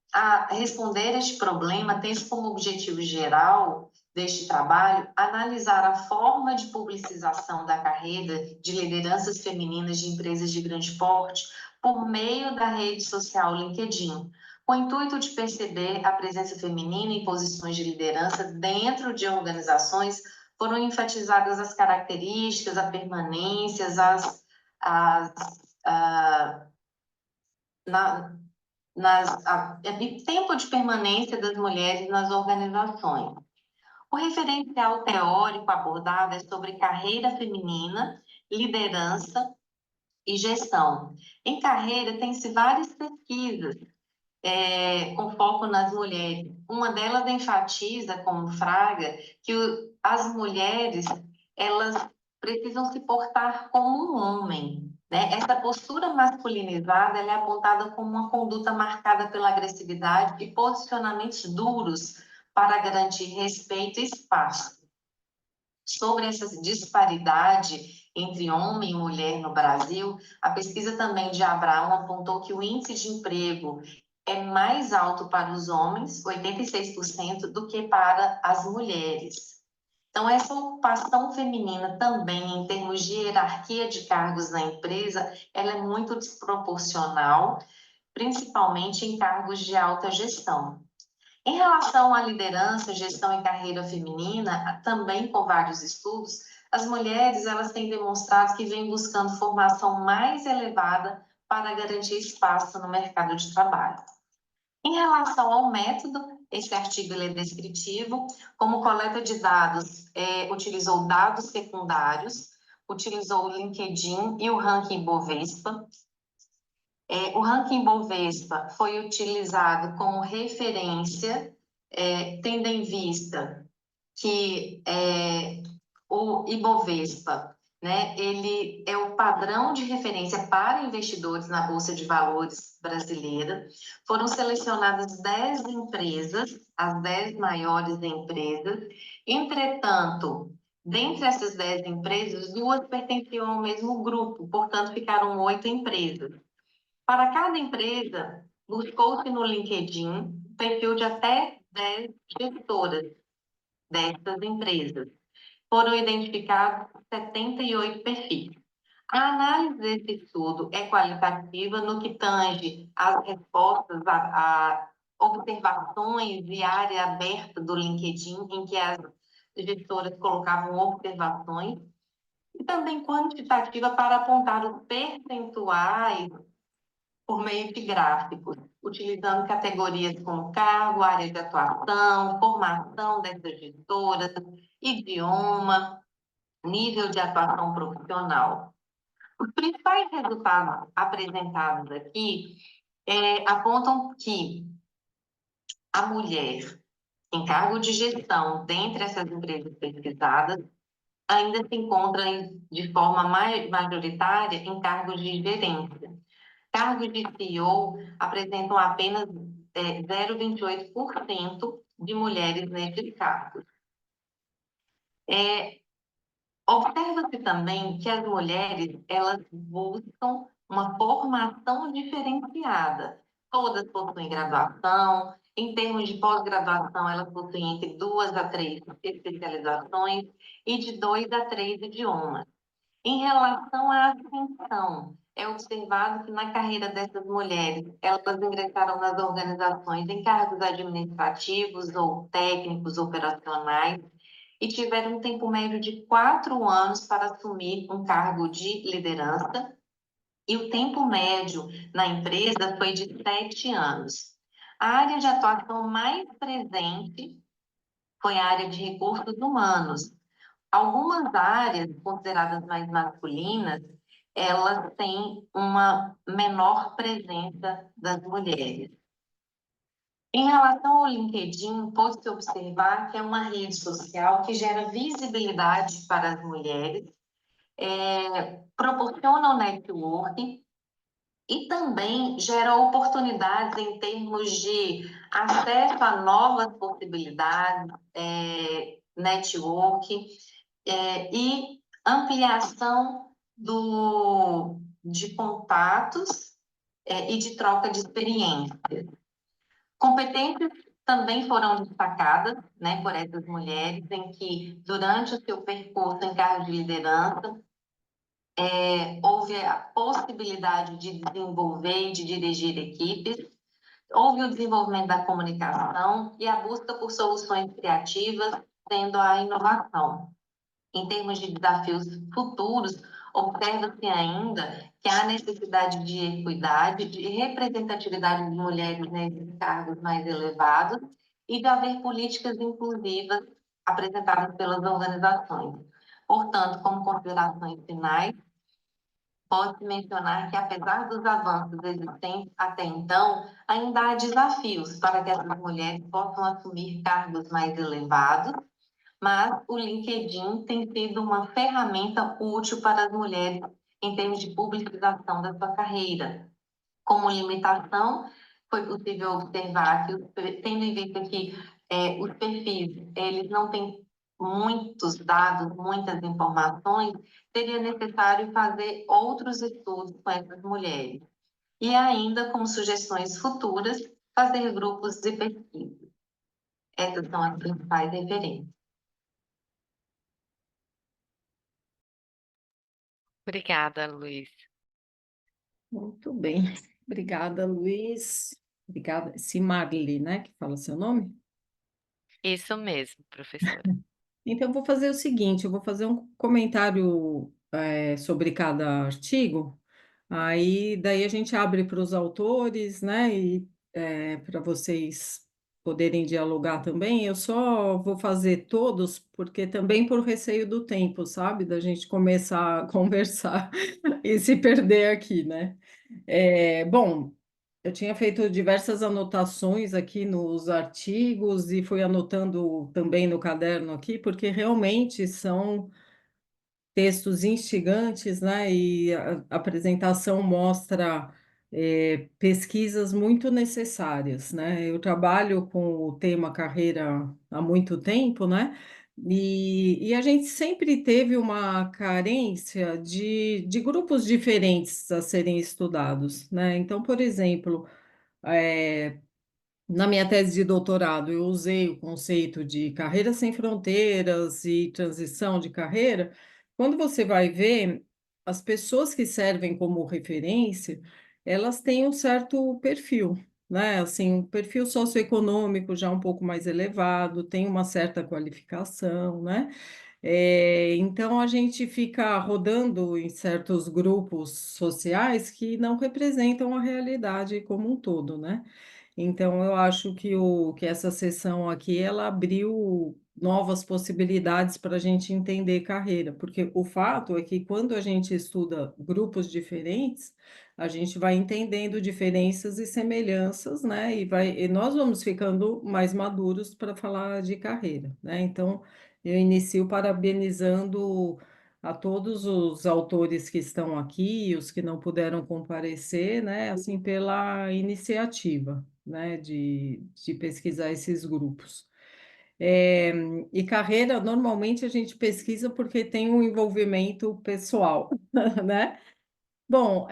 responder a este problema, tem como objetivo geral deste trabalho analisar a forma de publicização da carreira de lideranças femininas de empresas de grande porte por meio da rede social LinkedIn, com o intuito de perceber a presença feminina em posições de liderança dentro de organizações. Foram enfatizadas as características, a permanência, tempo de permanência das mulheres nas organizações. O referencial teórico abordado é sobre carreira feminina, liderança e gestão. Em carreira, tem-se várias pesquisas com foco nas mulheres. Uma delas enfatiza, como Fraga, que as mulheres elas precisam se portar como um homem. Né? Essa postura masculinizada ela é apontada como uma conduta marcada pela agressividade e posicionamentos duros para garantir respeito e espaço. Sobre essa disparidade entre homem e mulher no Brasil, a pesquisa também de Abraão apontou que o índice de emprego é mais alto para os homens, 86%, do que para as mulheres. Então, essa ocupação feminina também, em termos de hierarquia de cargos na empresa, ela é muito desproporcional, principalmente em cargos de alta gestão. Em relação à liderança, gestão e carreira feminina, também com vários estudos, as mulheres elas têm demonstrado que vêm buscando formação mais elevada para garantir espaço no mercado de trabalho. Em relação ao método, esse artigo ele é descritivo, como coleta de dados, utilizou dados secundários, utilizou o LinkedIn e o ranking Bovespa. O ranking Bovespa foi utilizado como referência, tendo em vista que o Ibovespa, né, ele é o padrão de referência para investidores na Bolsa de Valores brasileira. Foram selecionadas 10 empresas, as 10 maiores empresas. Entretanto, dentre essas 10 empresas, 2 pertenciam ao mesmo grupo, portanto, ficaram 8 empresas. Para cada empresa, buscou-se no LinkedIn um perfil de até 10 gestoras dessas empresas. Foram identificados 78 perfis. A análise desse estudo é qualitativa no que tange às respostas a observações e área aberta do LinkedIn, em que as gestoras colocavam observações, e também quantitativa para apontar os percentuais por meio de gráficos, utilizando categorias como cargo, área de atuação, formação dessas gestoras, idioma, nível de atuação profissional. Os principais resultados apresentados aqui apontam que a mulher em cargo de gestão, dentre essas empresas pesquisadas, ainda se encontra de forma majoritária em cargos de gerência. Cargos de CEO apresentam apenas 0,28% de mulheres nesses cargos. Observa-se também que as mulheres, elas buscam uma formação diferenciada. Todas possuem graduação. Em termos de pós-graduação, elas possuem entre 2 a 3 especializações e de 2 a 3 idiomas. Em relação à ascensão, é observado que na carreira dessas mulheres, elas ingressaram nas organizações em cargos administrativos ou técnicos operacionais e tiveram um tempo médio de 4 anos para assumir um cargo de liderança, e o tempo médio na empresa foi de 7 anos. A área de atuação mais presente foi a área de recursos humanos. Algumas áreas consideradas mais masculinas, elas têm uma menor presença das mulheres. Em relação ao LinkedIn, pode-se observar que é uma rede social que gera visibilidade para as mulheres, proporciona o networking e também gera oportunidades em termos de acesso a novas possibilidades, networking, e ampliação de contatos e de troca de experiências. Competências também foram destacadas, né, por essas mulheres, em que, durante o seu percurso em cargo de liderança, houve a possibilidade de desenvolver e de dirigir equipes, houve o desenvolvimento da comunicação e a busca por soluções criativas, tendo a inovação. Em termos de desafios futuros, observa-se ainda que há necessidade de equidade, de representatividade de mulheres nesses cargos mais elevados e de haver políticas inclusivas apresentadas pelas organizações. Portanto, como considerações finais, pode-se mencionar que, apesar dos avanços existentes até então, ainda há desafios para que essas mulheres possam assumir cargos mais elevados, mas o LinkedIn tem sido uma ferramenta útil para as mulheres em termos de publicização da sua carreira. Como limitação, foi possível observar que, tendo em vista que os perfis eles não têm muitos dados, muitas informações, seria necessário fazer outros estudos com essas mulheres. E ainda, como sugestões futuras, fazer grupos de pesquisa. Essas são as principais referências. Obrigada, Luiz. Muito bem. Obrigada, Luiz. Obrigada. Cimarli, né, que fala seu nome? Isso mesmo, professora. Então, eu vou fazer o seguinte, eu vou fazer um comentário sobre cada artigo, aí daí a gente abre para os autores, né, e para vocês poderem dialogar também. Eu só vou fazer todos, porque também por receio do tempo, sabe, da gente começar a conversar e se perder aqui, né? Bom, eu tinha feito diversas anotações aqui nos artigos e fui anotando também no caderno aqui, porque realmente são textos instigantes, né? E a apresentação mostra pesquisas muito necessárias, né? Eu trabalho com o tema carreira há muito tempo, né? E a gente sempre teve uma carência de grupos diferentes a serem estudados, né? Então, por exemplo, na minha tese de doutorado, eu usei o conceito de carreira sem fronteiras e transição de carreira. Quando você vai ver, as pessoas que servem como referência, elas têm um certo perfil, né? Assim, um perfil socioeconômico já um pouco mais elevado, tem uma certa qualificação, né? Então, a gente fica rodando em certos grupos sociais que não representam a realidade como um todo, né? Então, eu acho que essa sessão aqui, ela abriu novas possibilidades para a gente entender carreira, porque o fato é que quando a gente estuda grupos diferentes, a gente vai entendendo diferenças e semelhanças, né? E nós vamos ficando mais maduros para falar de carreira, né? Então, eu inicio parabenizando a todos os autores que estão aqui, e os que não puderam comparecer, né, assim, pela iniciativa, né, de pesquisar esses grupos. É, e carreira, normalmente a gente pesquisa porque tem um envolvimento pessoal, né? Bom,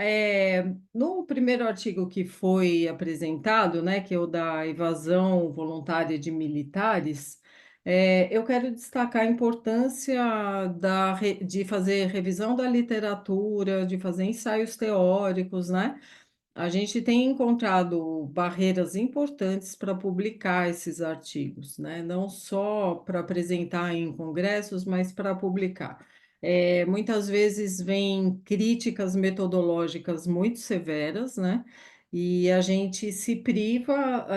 no primeiro artigo que foi apresentado, né, que é o da evasão voluntária de militares, eu quero destacar a importância de fazer revisão da literatura, de fazer ensaios teóricos, né? A gente tem encontrado barreiras importantes para publicar esses artigos, né? Não só para apresentar em congressos, mas para publicar. Muitas vezes vêm críticas metodológicas muito severas, né? E a gente se priva,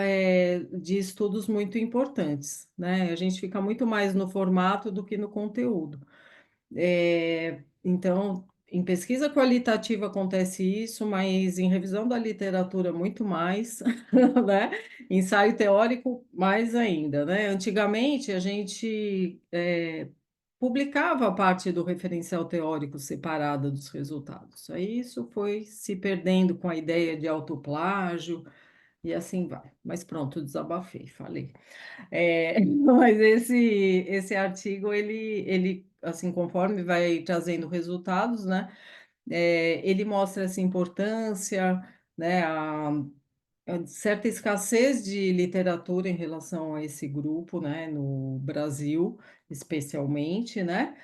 de estudos muito importantes, né? A gente fica muito mais no formato do que no conteúdo. Então, em pesquisa qualitativa acontece isso, mas em revisão da literatura muito mais, né? Ensaio teórico mais ainda, né? Antigamente a gente publicava a parte do referencial teórico separada dos resultados. Aí isso foi se perdendo com a ideia de autoplágio e assim vai. Mas pronto, desabafei, falei. Mas esse artigo, ele, assim, conforme vai trazendo resultados, né, ele mostra essa importância, né, a certa escassez de literatura em relação a esse grupo, né, no Brasil, especialmente, né,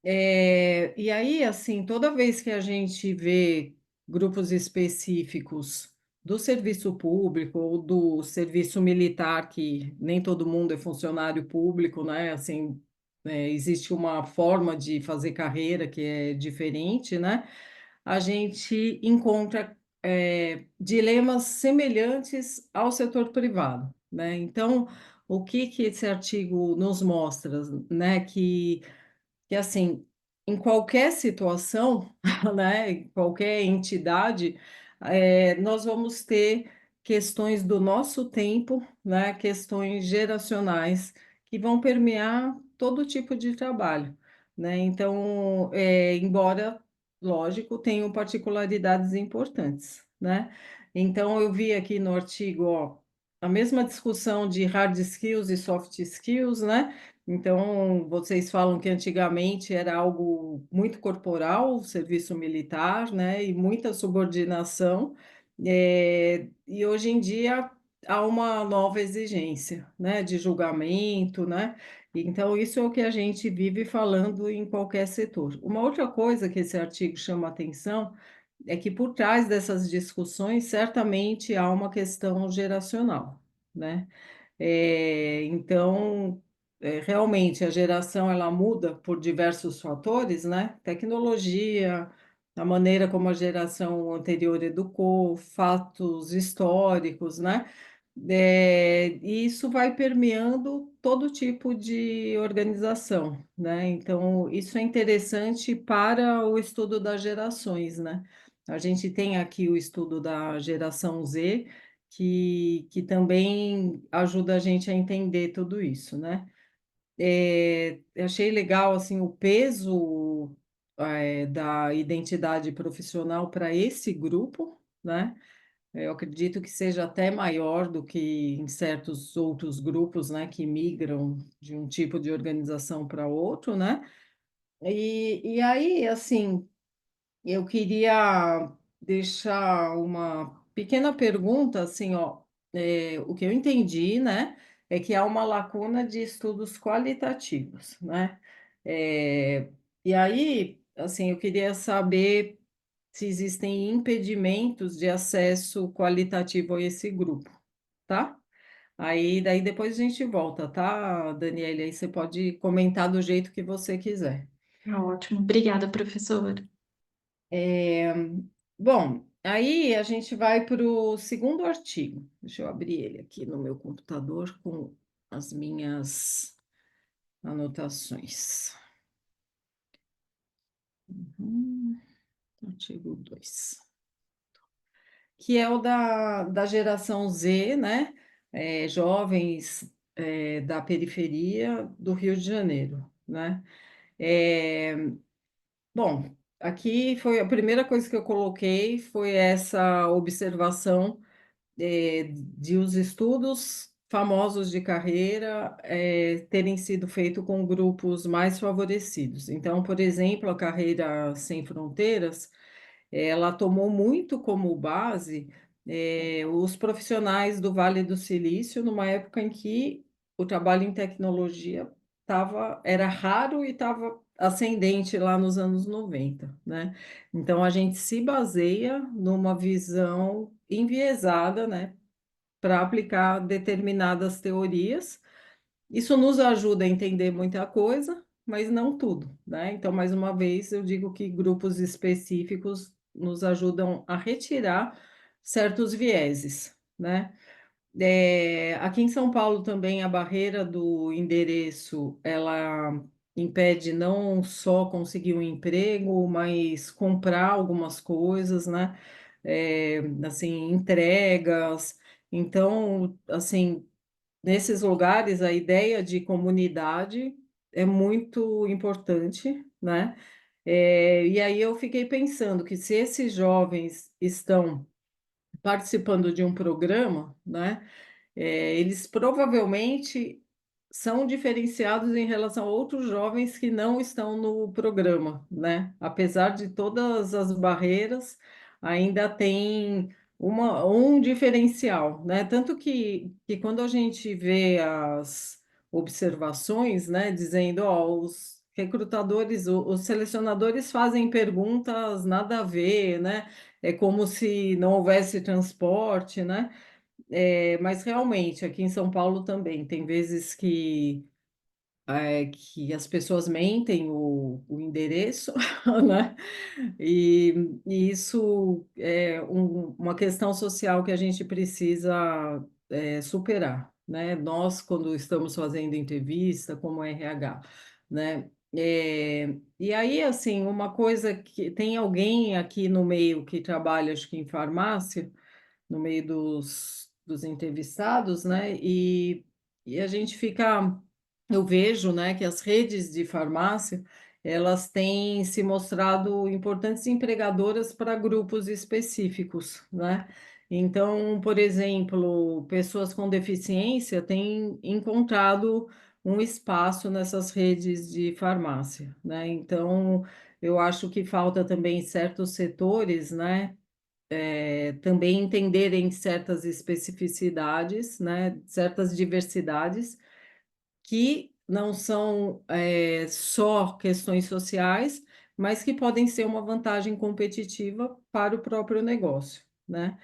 e aí, assim, toda vez que a gente vê grupos específicos do serviço público ou do serviço militar, que nem todo mundo é funcionário público, né? Assim, existe uma forma de fazer carreira que é diferente, né? A gente encontra, dilemas semelhantes ao setor privado, né? Então, o que que esse artigo nos mostra, né? Que assim, em qualquer situação, né, em qualquer entidade, nós vamos ter questões do nosso tempo, né, questões geracionais que vão permear todo tipo de trabalho, né? Então, embora, lógico, tenham particularidades importantes, né? Então, eu vi aqui no artigo, ó, a mesma discussão de hard skills e soft skills, né? Então, vocês falam que antigamente era algo muito corporal, o serviço militar, né, e muita subordinação, e hoje em dia há uma nova exigência, né, de julgamento, né, então isso é o que a gente vive falando em qualquer setor. Uma outra coisa que esse artigo chama atenção é que por trás dessas discussões certamente há uma questão geracional, né? Então, realmente, a geração ela muda por diversos fatores, né? Tecnologia, a maneira como a geração anterior educou, fatos históricos, né? E isso vai permeando todo tipo de organização, né? Então, isso é interessante para o estudo das gerações, né? A gente tem aqui o estudo da geração Z, que também ajuda a gente a entender tudo isso, né? Eu achei legal assim o peso da identidade profissional para esse grupo, né? Eu acredito que seja até maior do que em certos outros grupos, né, que migram de um tipo de organização para outro, né? E aí, assim, eu queria deixar uma pequena pergunta, assim, ó, o que eu entendi, né, é que há uma lacuna de estudos qualitativos, né? Eh, e aí, assim, eu queria saber se existem impedimentos de acesso qualitativo a esse grupo, tá? Aí, daí depois a gente volta, tá, Daniele? Aí você pode comentar do jeito que você quiser. Ótimo, obrigada, professora. É, bom, aí a gente vai para o segundo artigo. Deixa eu abrir ele aqui no meu computador com as minhas anotações. Uhum, artigo 2. Que é o da geração Z, né? Jovens da periferia do Rio de Janeiro, né? É, bom, aqui foi a primeira coisa que eu coloquei foi essa observação de os estudos famosos de carreira terem sido feitos com grupos mais favorecidos. Então, por exemplo, a Carreira Sem Fronteiras, ela tomou muito como base os profissionais do Vale do Silício, numa época em que o trabalho em tecnologia era raro e estava ascendente lá nos anos 90, né? Então, a gente se baseia numa visão enviesada, né, para aplicar determinadas teorias. Isso nos ajuda a entender muita coisa, mas não tudo, né? Então, mais uma vez, eu digo que grupos específicos nos ajudam a retirar certos vieses, né? Aqui em São Paulo também a barreira do endereço, ela impede não só conseguir um emprego, mas comprar algumas coisas, né? Assim, entregas. Então, assim, nesses lugares a ideia de comunidade é muito importante, né? E aí eu fiquei pensando que se esses jovens estão participando de um programa, né? Eles provavelmente são diferenciados em relação a outros jovens que não estão no programa, né? Apesar de todas as barreiras, ainda tem um diferencial, né? Tanto que quando a gente vê as observações, né, dizendo, ó, os recrutadores, os selecionadores fazem perguntas nada a ver, né? É como se não houvesse transporte, né? Mas realmente, aqui em São Paulo também, tem vezes que as pessoas mentem o endereço, né? E isso é uma questão social que a gente precisa superar, né? Nós, quando estamos fazendo entrevista, como RH, né? E aí, assim, uma coisa que tem alguém aqui no meio que trabalha, acho que em farmácia, no meio dos entrevistados, né? E a gente fica, eu vejo, né, que as redes de farmácia, elas têm se mostrado importantes empregadoras para grupos específicos, né? Então, por exemplo, pessoas com deficiência têm encontrado um espaço nessas redes de farmácia, né? Então, eu acho que falta também certos setores, né? Também entenderem certas especificidades, né, certas diversidades, que não são só questões sociais, mas que podem ser uma vantagem competitiva para o próprio negócio, né?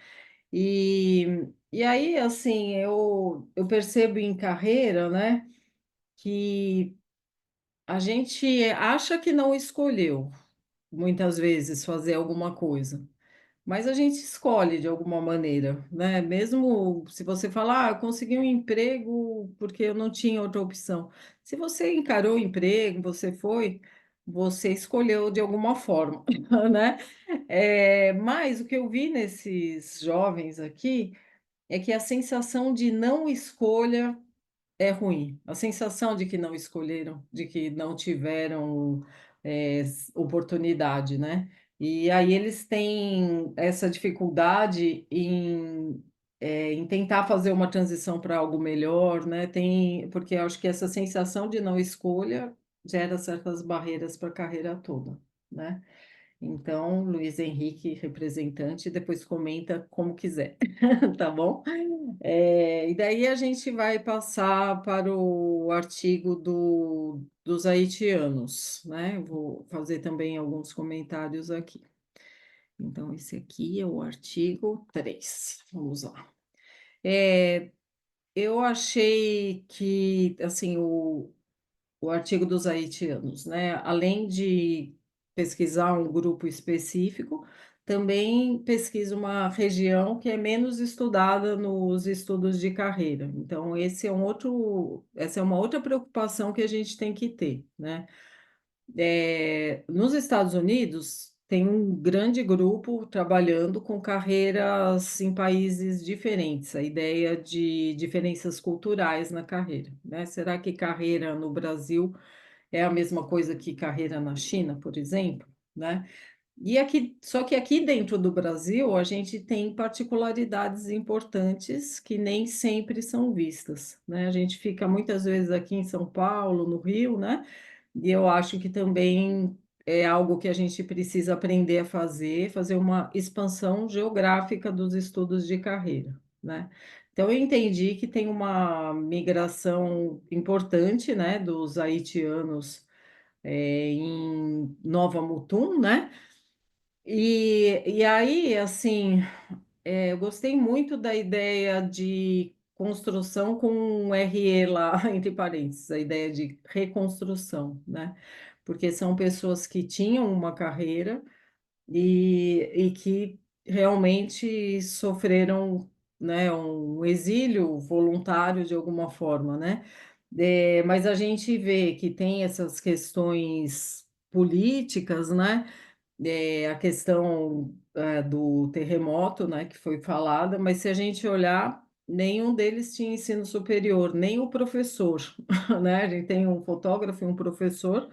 E aí, assim, eu percebo em carreira, né, que a gente acha que não escolheu, muitas vezes, fazer alguma coisa. Mas a gente escolhe de alguma maneira, né? Mesmo se você falar, eu consegui um emprego porque eu não tinha outra opção. Se você encarou o emprego, você escolheu de alguma forma, né? Mas o que eu vi nesses jovens aqui é que a sensação de não escolha é ruim. A sensação de que não escolheram, de que não tiveram oportunidade, né? E aí eles têm essa dificuldade em tentar fazer uma transição para algo melhor, né? Porque eu acho que essa sensação de não escolha gera certas barreiras para a carreira toda, né? Então, Luiz Henrique, representante, depois comenta como quiser, tá bom? E daí a gente vai passar para o artigo dos haitianos, né? Vou fazer também alguns comentários aqui. Então, esse aqui é o artigo 3. Vamos lá. Eu achei que, assim, o artigo dos haitianos, né? Além de pesquisar um grupo específico, também pesquisa uma região que é menos estudada nos estudos de carreira. Então, essa é uma outra preocupação que a gente tem que ter, né? Nos Estados Unidos, tem um grande grupo trabalhando com carreiras em países diferentes, a ideia de diferenças culturais na carreira, né? Será que carreira no Brasil é a mesma coisa que carreira na China, por exemplo, né? Só que aqui dentro do Brasil a gente tem particularidades importantes que nem sempre são vistas, né? A gente fica muitas vezes aqui em São Paulo, no Rio, né? E eu acho que também é algo que a gente precisa aprender a fazer uma expansão geográfica dos estudos de carreira, né? Então, eu entendi que tem uma migração importante, né, dos haitianos em Nova Mutum, né? E aí, assim, eu gostei muito da ideia de construção com um RE lá, entre parênteses, a ideia de reconstrução, né? Porque são pessoas que tinham uma carreira e que realmente sofreram, né, um exílio voluntário de alguma forma, né? Mas a gente vê que tem essas questões políticas, né? A questão do terremoto, né, que foi falada, mas se a gente olhar, nenhum deles tinha ensino superior, nem o professor, né? A gente tem um fotógrafo e um professor,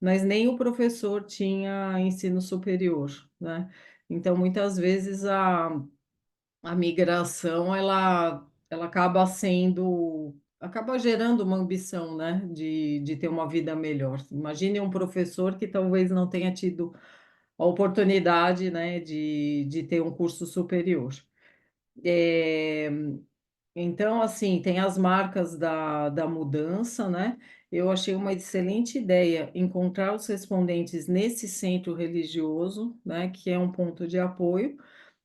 mas nem o professor tinha ensino superior, né? Então, muitas vezes a migração ela acaba gerando uma ambição, né, de ter uma vida melhor. Imagine um professor que talvez não tenha tido a oportunidade, né, de ter um curso superior. É, então, assim, tem as marcas da mudança, né? Eu achei uma excelente ideia encontrar os respondentes nesse centro religioso, né, que é um ponto de apoio.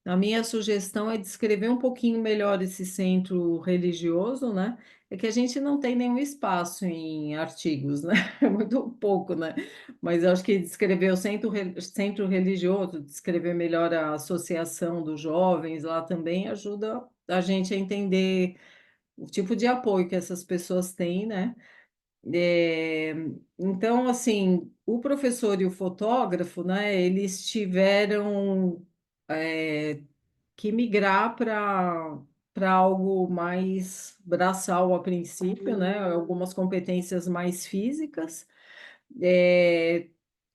A minha sugestão é descrever um pouquinho melhor esse centro religioso, né? É que a gente não tem nenhum espaço em artigos, né? É muito pouco, né? Mas eu acho que descrever o centro religioso, descrever melhor a associação dos jovens lá também ajuda a gente a entender o tipo de apoio que essas pessoas têm, né? É, então, assim, o professor e o fotógrafo, né? Eles tiveram que migrar para algo mais braçal a princípio, né? Algumas competências mais físicas, é,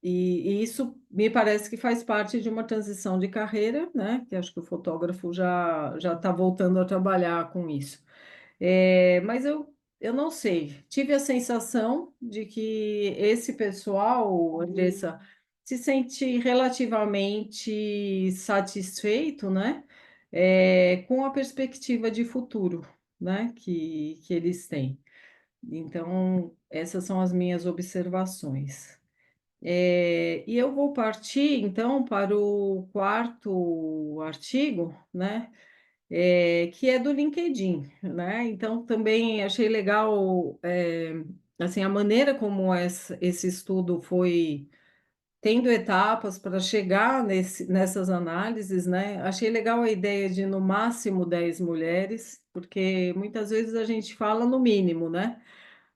e isso me parece que faz parte de uma transição de carreira, né? Que acho que o fotógrafo já está voltando a trabalhar com isso. Mas eu não sei, tive a sensação de que esse pessoal, Andressa, se sente relativamente satisfeito, né? Com a perspectiva de futuro, né? Que eles têm. Então, essas são as minhas observações. E eu vou partir, então, para o quarto artigo, né? Que é do LinkedIn, né? Então, também achei legal, assim, a maneira como esse estudo foi tendo etapas para chegar nessas análises, né? Achei legal a ideia de no máximo 10 mulheres, porque muitas vezes a gente fala no mínimo, né?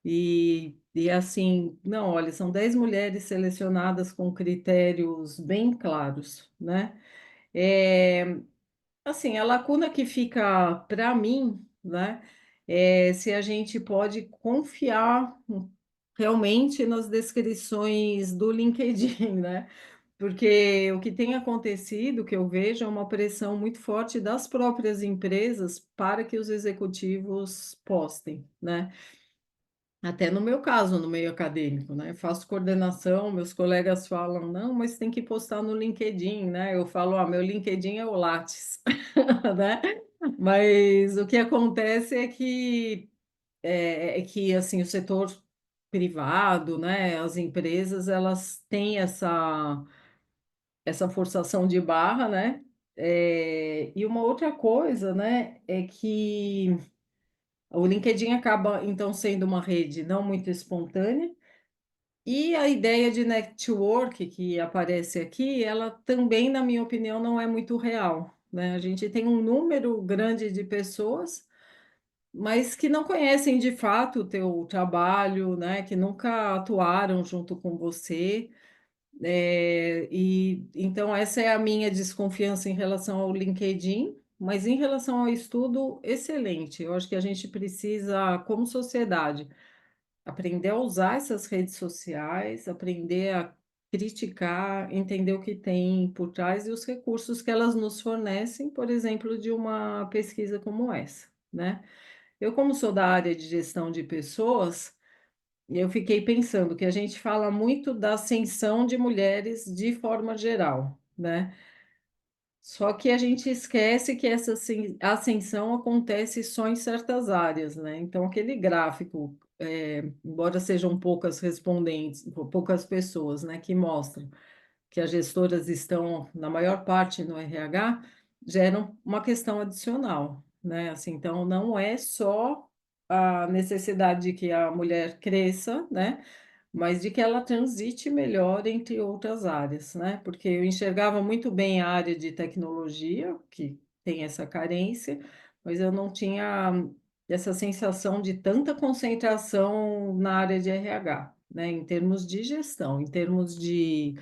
E assim, não, olha, são 10 mulheres selecionadas com critérios bem claros, né? É, assim, a lacuna que fica para mim, né, é se a gente pode confiar realmente nas descrições do LinkedIn, né? Porque o que tem acontecido, que eu vejo, é uma pressão muito forte das próprias empresas para que os executivos postem, né? Até no meu caso, no meio acadêmico, né? Eu faço coordenação, meus colegas falam, não, mas tem que postar no LinkedIn, né? Eu falo, meu LinkedIn é o Lattes, né? Mas o que acontece é que assim, o setor privado, né? As empresas, elas têm essa forçação de barra, né? E uma outra coisa, né, é que o LinkedIn acaba, então, sendo uma rede não muito espontânea, e a ideia de network que aparece aqui, ela também, na minha opinião, não é muito real, né? A gente tem um número grande de pessoas, mas que não conhecem de fato o teu trabalho, né? Que nunca atuaram junto com você. E então essa é a minha desconfiança em relação ao LinkedIn, mas em relação ao estudo, excelente. Eu acho que a gente precisa, como sociedade, aprender a usar essas redes sociais, aprender a criticar, entender o que tem por trás e os recursos que elas nos fornecem, por exemplo, de uma pesquisa como essa, né? Eu, como sou da área de gestão de pessoas, eu fiquei pensando que a gente fala muito da ascensão de mulheres de forma geral, né? Só que a gente esquece que essa ascensão acontece só em certas áreas, né? Então, aquele gráfico, embora sejam poucas respondentes, poucas pessoas, né, que mostram que as gestoras estão, na maior parte, no RH, geram uma questão adicional, né? Assim, então, não é só a necessidade de que a mulher cresça, né? Mas de que ela transite melhor entre outras áreas, né? Porque eu enxergava muito bem a área de tecnologia, que tem essa carência, mas eu não tinha essa sensação de tanta concentração na área de RH, né? Em termos de gestão, em termos de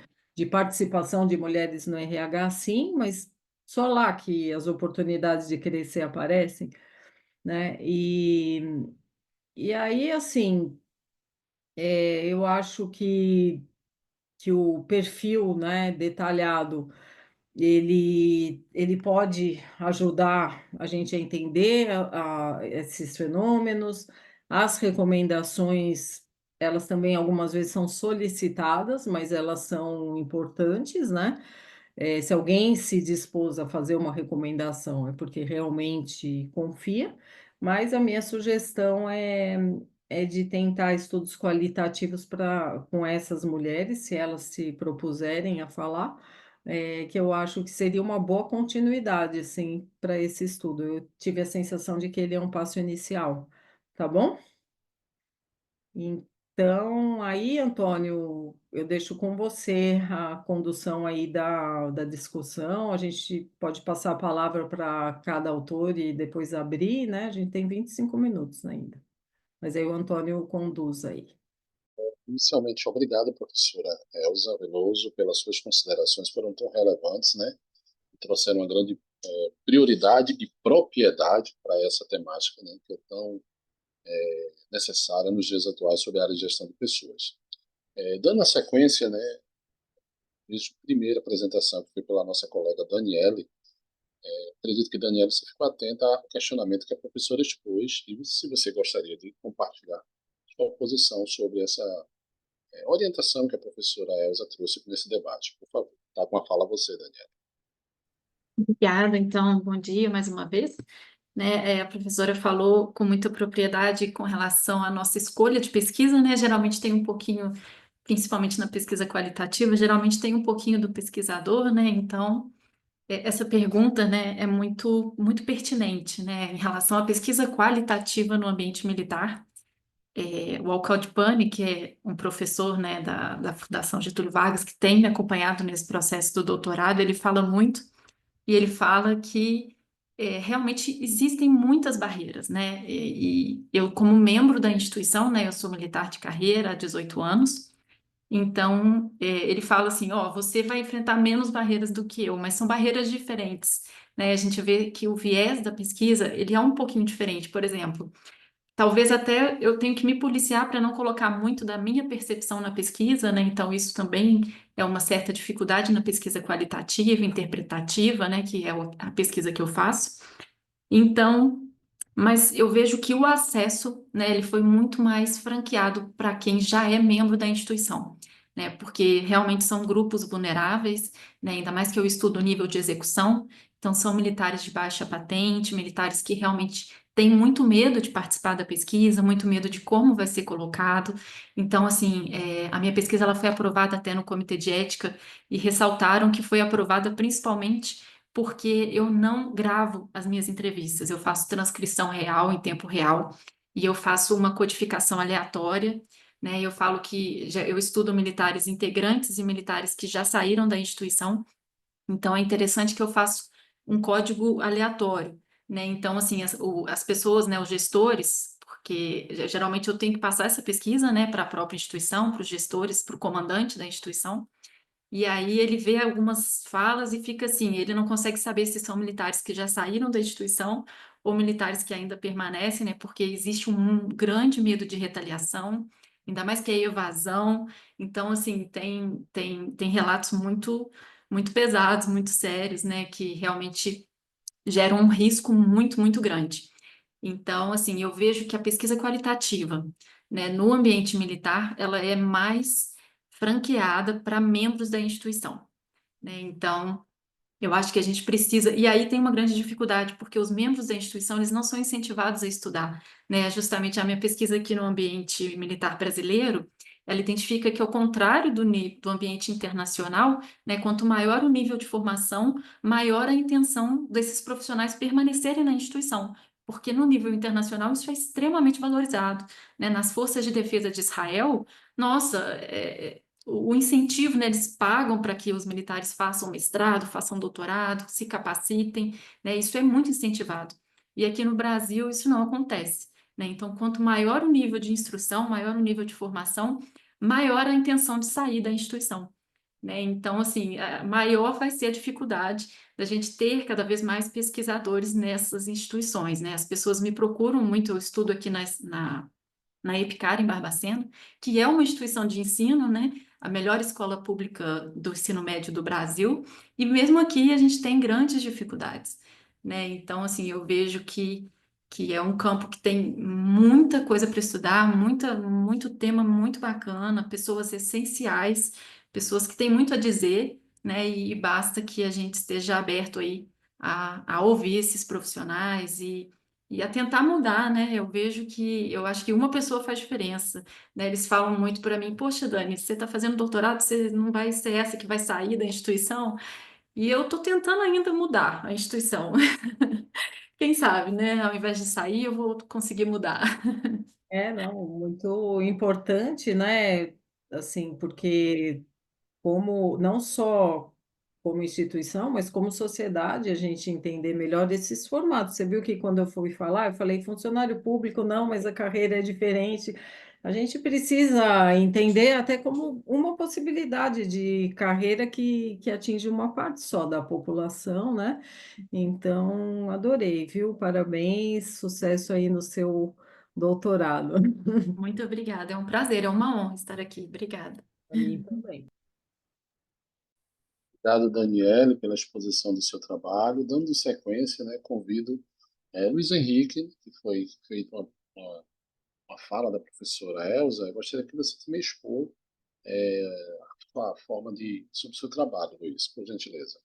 participação de mulheres no RH, sim, mas só lá que as oportunidades de crescer aparecem, né? E aí, assim, eu acho que o perfil, né, detalhado, ele pode ajudar a gente a entender esses fenômenos. As recomendações, elas também algumas vezes são solicitadas, mas elas são importantes, né? Se alguém se dispôs a fazer uma recomendação, é porque realmente confia, mas a minha sugestão é de tentar estudos qualitativos com essas mulheres, se elas se propuserem a falar, que eu acho que seria uma boa continuidade, assim, para esse estudo. Eu tive a sensação de que ele é um passo inicial, tá bom? Então, aí, Antônio, eu deixo com você a condução aí da discussão. A gente pode passar a palavra para cada autor e depois abrir, né? A gente tem 25 minutos ainda. Mas aí o Antônio conduz aí. Inicialmente, obrigado, professora Elza Veloso, pelas suas considerações, foram tão relevantes, né? E trouxeram uma grande prioridade e propriedade para essa temática, né? Que é tão necessária nos dias atuais sobre a área de gestão de pessoas. Dando a sequência, né? Desde a primeira apresentação, que foi pela nossa colega Daniele, acredito que, Daniele, você ficou atenta ao questionamento que a professora expôs e se você gostaria de compartilhar sua posição sobre essa orientação que a professora Elza trouxe nesse debate. Por favor, está com a fala você, Daniela. Obrigada, então, bom dia mais uma vez. Né, a professora falou com muita propriedade com relação à nossa escolha de pesquisa, né? Geralmente tem um pouquinho, principalmente na pesquisa qualitativa, geralmente tem um pouquinho do pesquisador, né? Então, essa pergunta, né, é muito, muito pertinente, né? Em relação à pesquisa qualitativa no ambiente militar. O Alcalde Pani, que é um professor, né, da Fundação Getúlio Vargas, que tem me acompanhado nesse processo do doutorado, ele fala muito, e ele fala que realmente existem muitas barreiras, né? E eu, como membro da instituição, né, eu sou militar de carreira há 18 anos, então ele fala assim, ó, você vai enfrentar menos barreiras do que eu, mas são barreiras diferentes, né? A gente vê que o viés da pesquisa, ele é um pouquinho diferente. Por exemplo, talvez até eu tenho que me policiar para não colocar muito da minha percepção na pesquisa, né? Então, isso também é uma certa dificuldade na pesquisa qualitativa, interpretativa, né? Que é a pesquisa que eu faço. Então, mas eu vejo que o acesso, né, ele foi muito mais franqueado para quem já é membro da instituição, né? Porque realmente são grupos vulneráveis, né? Ainda mais que eu estudo o nível de execução, então são militares de baixa patente, militares que realmente têm muito medo de participar da pesquisa, muito medo de como vai ser colocado. Então, assim, a minha pesquisa ela foi aprovada até no Comitê de Ética e ressaltaram que foi aprovada principalmente porque eu não gravo as minhas entrevistas, eu faço transcrição real, em tempo real, e eu faço uma codificação aleatória, né? Eu falo que eu estudo militares integrantes e militares que já saíram da instituição, então é interessante que eu faço um código aleatório, né? Então, assim, as pessoas, né, os gestores, porque geralmente eu tenho que passar essa pesquisa, né, para a própria instituição, para os gestores, para o comandante da instituição. E aí ele vê algumas falas e fica assim, ele não consegue saber se são militares que já saíram da instituição ou militares que ainda permanecem, né? Porque existe um grande medo de retaliação, ainda mais que é evasão. Então, assim, tem relatos muito pesados, muito sérios, né? Que realmente geram um risco muito grande. Então, assim, eu vejo que a pesquisa qualitativa, né, no ambiente militar, ela é mais franqueada para membros da instituição, né? Então, eu acho que a gente precisa, e aí tem uma grande dificuldade, porque os membros da instituição, eles não são incentivados a estudar, né? Justamente a minha pesquisa aqui no ambiente militar brasileiro, ela identifica que, ao contrário do ambiente internacional, né, quanto maior o nível de formação, maior a intenção desses profissionais permanecerem na instituição, porque no nível internacional isso é extremamente valorizado, né? Nas forças de defesa de Israel, nossa, o incentivo, né, eles pagam para que os militares façam mestrado, façam doutorado, se capacitem, né, isso é muito incentivado. E aqui no Brasil isso não acontece, né? Então, quanto maior o nível de instrução, maior o nível de formação, maior a intenção de sair da instituição, né? Então, assim, maior vai ser a dificuldade da gente ter cada vez mais pesquisadores nessas instituições, né? As pessoas me procuram muito, eu estudo aqui na EPICAR, em Barbacena, que é uma instituição de ensino, né? A melhor escola pública do ensino médio do Brasil, e mesmo aqui a gente tem grandes dificuldades, né? Então, assim, eu vejo que é um campo que tem muita coisa para estudar, muito tema muito bacana, pessoas essenciais, pessoas que têm muito a dizer, né? E basta que a gente esteja aberto aí a ouvir esses profissionais e a tentar mudar, né? Eu acho que uma pessoa faz diferença, né? Eles falam muito para mim, poxa, Dani, você está fazendo doutorado, você não vai ser essa que vai sair da instituição? E eu estou tentando ainda mudar a instituição. Quem sabe, né? Ao invés de sair, eu vou conseguir mudar. Não, muito importante, né? Assim, porque como não só como instituição, mas como sociedade, a gente entender melhor esses formatos. Você viu que quando eu fui falar, eu falei funcionário público, não, mas a carreira é diferente. A gente precisa entender até como uma possibilidade de carreira que atinge uma parte só da população, né? Então, adorei, viu? Parabéns, sucesso aí no seu doutorado. Muito obrigada, é um prazer, é uma honra estar aqui. Obrigada. Para mim também. Obrigado, Daniele, pela exposição do seu trabalho. Dando sequência, né, convido Luiz Henrique, que foi feita uma fala da professora Elza. Eu gostaria que você também expor a forma sobre o seu trabalho, Luiz, por gentileza.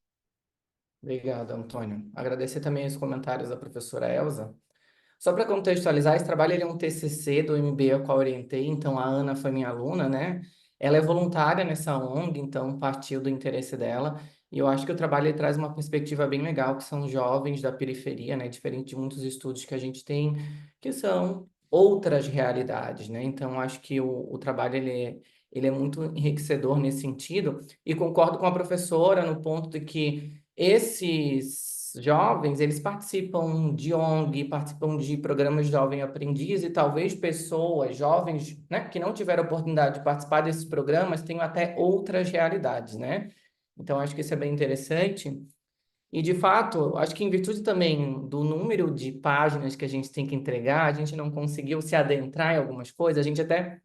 Obrigado, Antônio. Agradecer também os comentários da professora Elza. Só para contextualizar, esse trabalho ele é um TCC do MBA ao qual eu orientei, então a Ana foi minha aluna, né? Ela é voluntária nessa ONG, então partiu do interesse dela, e eu acho que o trabalho ele traz uma perspectiva bem legal, que são jovens da periferia, né? Diferente de muitos estudos que a gente tem, que são outras realidades, né? Então acho que o trabalho ele é muito enriquecedor nesse sentido, e concordo com a professora no ponto de que esses jovens, eles participam de ONG, participam de programas de jovem aprendiz e talvez pessoas jovens, né, que não tiveram oportunidade de participar desses programas tenham até outras realidades, né? Então, acho que isso é bem interessante. E, de fato, acho que em virtude também do número de páginas que a gente tem que entregar, a gente não conseguiu se adentrar em algumas coisas, a gente até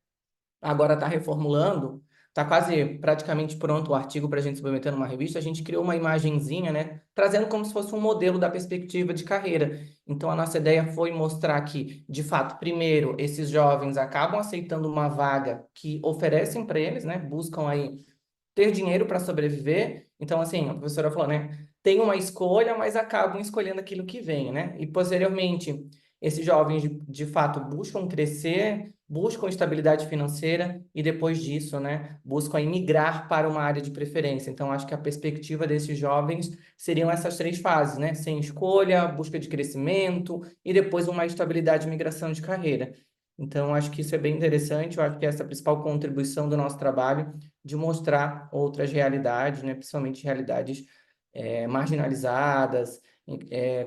agora está reformulando, está quase praticamente pronto o artigo para a gente submeter numa revista, a gente criou uma imagenzinha, né, trazendo como se fosse um modelo da perspectiva de carreira. Então, a nossa ideia foi mostrar que, de fato, primeiro, esses jovens acabam aceitando uma vaga que oferecem para eles, né, buscam aí ter dinheiro para sobreviver. Então, assim, a professora falou, né? Tem uma escolha, mas acabam escolhendo aquilo que vem, né? E posteriormente, esses jovens de fato buscam crescer, buscam estabilidade financeira e depois disso, né, buscam aí migrar para uma área de preferência. Então, acho que a perspectiva desses jovens seriam essas três fases, né? Sem escolha, busca de crescimento e depois uma estabilidade e migração de carreira. Então, acho que isso é bem interessante. Eu acho que essa é a principal contribuição do nosso trabalho de mostrar outras realidades, né, principalmente realidades marginalizadas,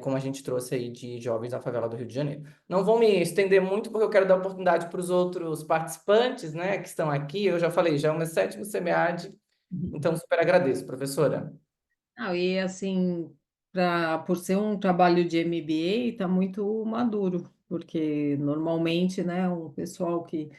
como a gente trouxe aí de jovens da favela do Rio de Janeiro. Não vou me estender muito, porque eu quero dar oportunidade para os outros participantes, né, que estão aqui. Eu já falei, já é o meu 7º SEMEAD, então super agradeço, professora. E assim, por ser um trabalho de MBA, está muito maduro, porque normalmente, né, um pessoal que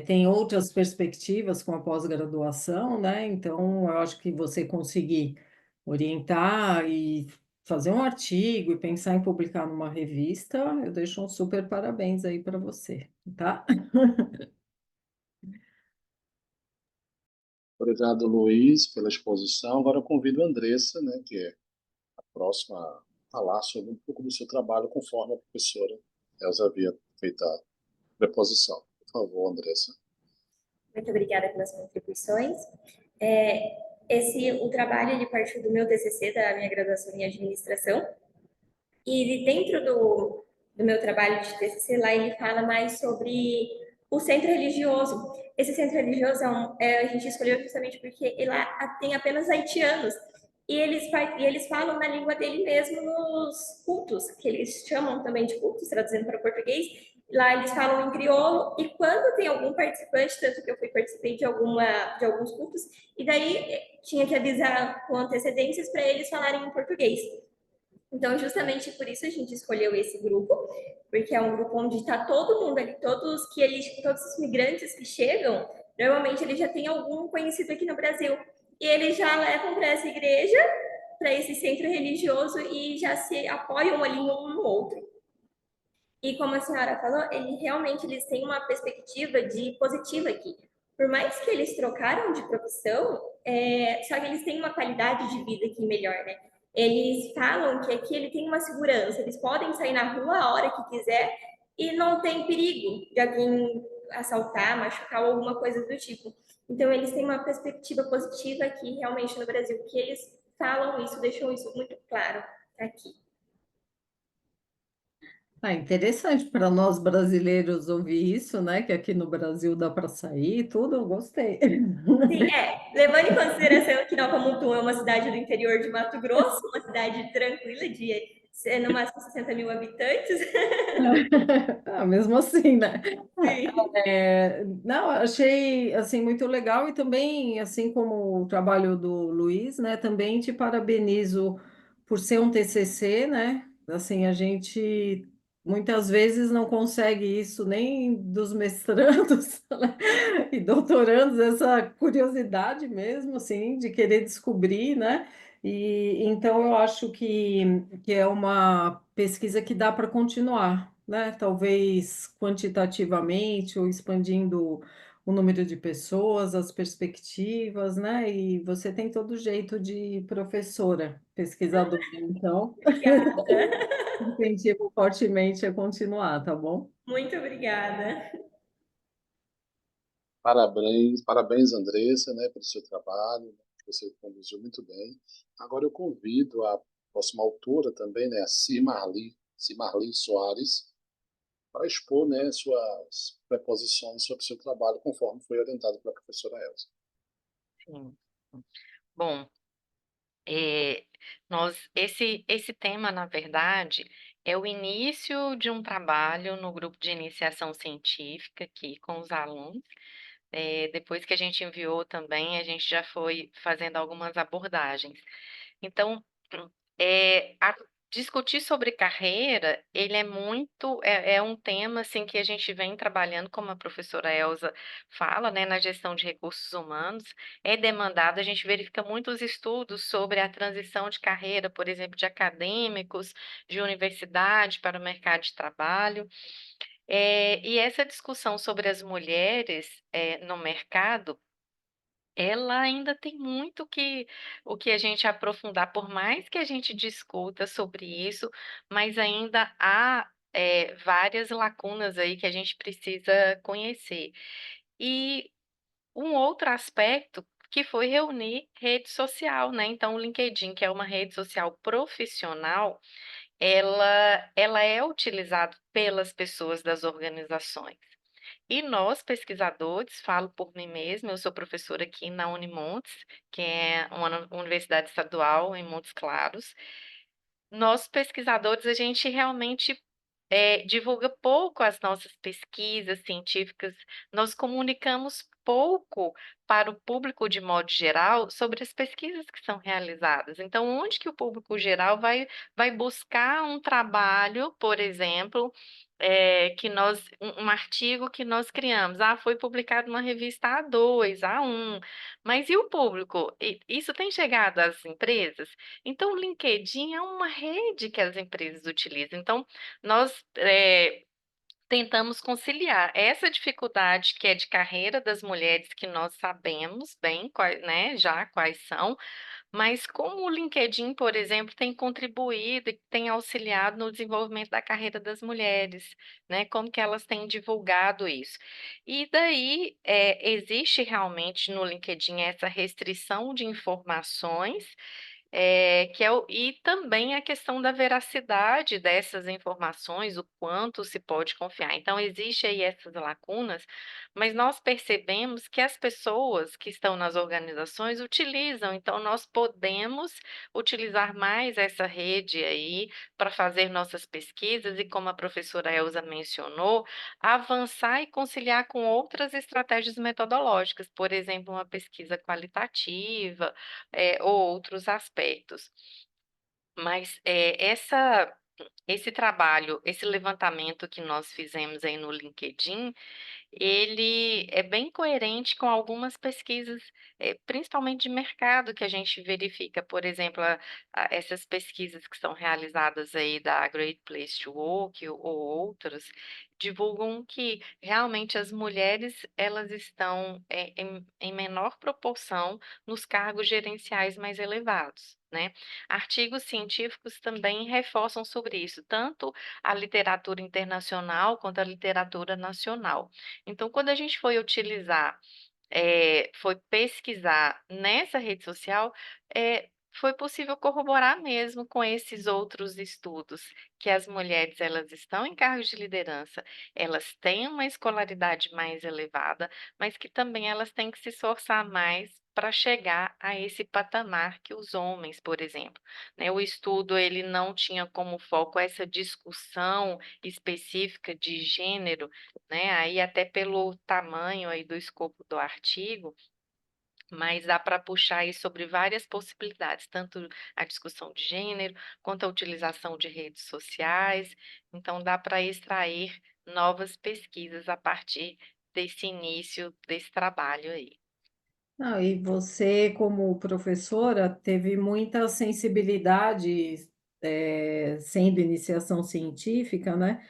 tem outras perspectivas com a pós-graduação, né? Então, eu acho que você conseguir orientar e fazer um artigo e pensar em publicar numa revista, eu deixo um super parabéns aí para você, tá? Obrigado, Luiz, pela exposição. Agora eu convido a Andressa, né, que é a próxima, a falar sobre um pouco do seu trabalho, conforme a professora Elza havia feito a preposição. Por favor, Andressa. Muito obrigada pelas contribuições. O trabalho ele partiu do meu TCC, da minha graduação em administração, e dentro do meu trabalho de TCC lá ele fala mais sobre o centro religioso. Esse centro religioso a gente escolheu justamente porque lá tem apenas haitianos e eles falam na língua dele mesmo nos cultos, que eles chamam também de cultos, traduzindo para o português. Lá eles falam em crioulo e quando tem algum participante, tanto que eu participei de alguns cultos, e daí tinha que avisar com antecedências para eles falarem em português. Então, justamente por isso a gente escolheu esse grupo, porque é um grupo onde está todo mundo ali, todos os migrantes que chegam, normalmente eles já têm algum conhecido aqui no Brasil. E eles já levam para essa igreja, para esse centro religioso e já se apoiam ali um no outro. E como a senhora falou, eles têm uma perspectiva positiva aqui. Por mais que eles trocaram de profissão, só que eles têm uma qualidade de vida aqui melhor, né? Eles falam que aqui ele tem uma segurança, eles podem sair na rua a hora que quiser e não tem perigo de alguém assaltar, machucar ou alguma coisa do tipo. Então, eles têm uma perspectiva positiva aqui, realmente, no Brasil, que eles falam isso, deixam isso muito claro aqui. Interessante para nós brasileiros ouvir isso, né? Que aqui no Brasil dá para sair, e tudo, eu gostei. Sim, levando em consideração que Nova Mutum é uma cidade do interior de Mato Grosso, uma cidade tranquila no máximo 60 mil habitantes. Mesmo assim, né? Sim. Não, achei assim muito legal e também, assim como o trabalho do Luiz, né? Também te parabenizo por ser um TCC, né? Assim, a gente muitas vezes não consegue isso nem dos mestrandos, né? E doutorandos, essa curiosidade mesmo, assim, de querer descobrir, né? E então eu acho que é uma pesquisa que dá para continuar, né? Talvez quantitativamente ou expandindo o número de pessoas, as perspectivas, né? E você tem todo jeito de professora, pesquisadora, então Obrigada. incentivo fortemente a continuar, tá bom? Muito obrigada. Parabéns, parabéns, Andressa, né, pelo seu trabalho, que você conduziu muito bem. Agora eu convido a próxima autora também, né, a Cimarli Soares, para expor, né, suas preposições sobre o seu trabalho, conforme foi orientado pela professora Elza. Sim. Bom, esse tema, na verdade, é o início de um trabalho no grupo de iniciação científica aqui com os alunos. Depois que a gente enviou também, a gente já foi fazendo algumas abordagens. Então, Discutir sobre carreira, ele é um tema assim que a gente vem trabalhando, como a professora Elza fala, né, na gestão de recursos humanos, é demandado, a gente verifica muitos estudos sobre a transição de carreira, por exemplo, de acadêmicos, de universidade para o mercado de trabalho. E essa discussão sobre as mulheres, no mercado, ela ainda tem muito o que a gente aprofundar, por mais que a gente discuta sobre isso, mas ainda há, várias lacunas aí que a gente precisa conhecer. E um outro aspecto que foi reunir rede social, né, então o LinkedIn, que é uma rede social profissional, ela é utilizado pelas pessoas das organizações. E nós, pesquisadores, falo por mim mesma, eu sou professora aqui na Unimontes, que é uma universidade estadual em Montes Claros. Nós, pesquisadores, a gente realmente divulga pouco as nossas pesquisas científicas, nós comunicamos pouco para o público de modo geral sobre as pesquisas que são realizadas. Então, onde que o público geral vai buscar um trabalho, por exemplo, um artigo que nós criamos, foi publicado numa revista A2, A1, mas e o público? Isso tem chegado às empresas? Então, o LinkedIn é uma rede que as empresas utilizam. Então, nós tentamos conciliar essa dificuldade que é de carreira das mulheres, que nós sabemos bem, né, já quais são, mas como o LinkedIn, por exemplo, tem contribuído e tem auxiliado no desenvolvimento da carreira das mulheres, né? Como que elas têm divulgado isso. E daí, existe realmente no LinkedIn essa restrição de informações, e também a questão da veracidade dessas informações, o quanto se pode confiar. Então, existe aí essas lacunas, mas nós percebemos que as pessoas que estão nas organizações utilizam, então nós podemos utilizar mais essa rede aí para fazer nossas pesquisas e, como a professora Elza mencionou, avançar e conciliar com outras estratégias metodológicas, por exemplo, uma pesquisa qualitativa, ou outros aspectos. Mas esse trabalho, esse levantamento que nós fizemos aí no LinkedIn, ele é bem coerente com algumas pesquisas, principalmente de mercado, que a gente verifica, por exemplo, essas pesquisas que são realizadas aí da Great Place to Work ou outras, divulgam que realmente as mulheres elas estão em menor proporção nos cargos gerenciais mais elevados, né? Artigos científicos também reforçam sobre isso, tanto a literatura internacional quanto a literatura nacional. Então, quando a gente foi pesquisar nessa rede social, foi possível corroborar mesmo com esses outros estudos, que as mulheres elas estão em cargos de liderança, elas têm uma escolaridade mais elevada, mas que também elas têm que se esforçar mais para chegar a esse patamar que os homens, por exemplo, né? O estudo ele não tinha como foco essa discussão específica de gênero, né? Aí até pelo tamanho aí do escopo do artigo, mas dá para puxar aí sobre várias possibilidades, tanto a discussão de gênero, quanto a utilização de redes sociais. Então dá para extrair novas pesquisas a partir desse início desse trabalho aí. Não, e você, como professora, teve muita sensibilidade, sendo iniciação científica, né?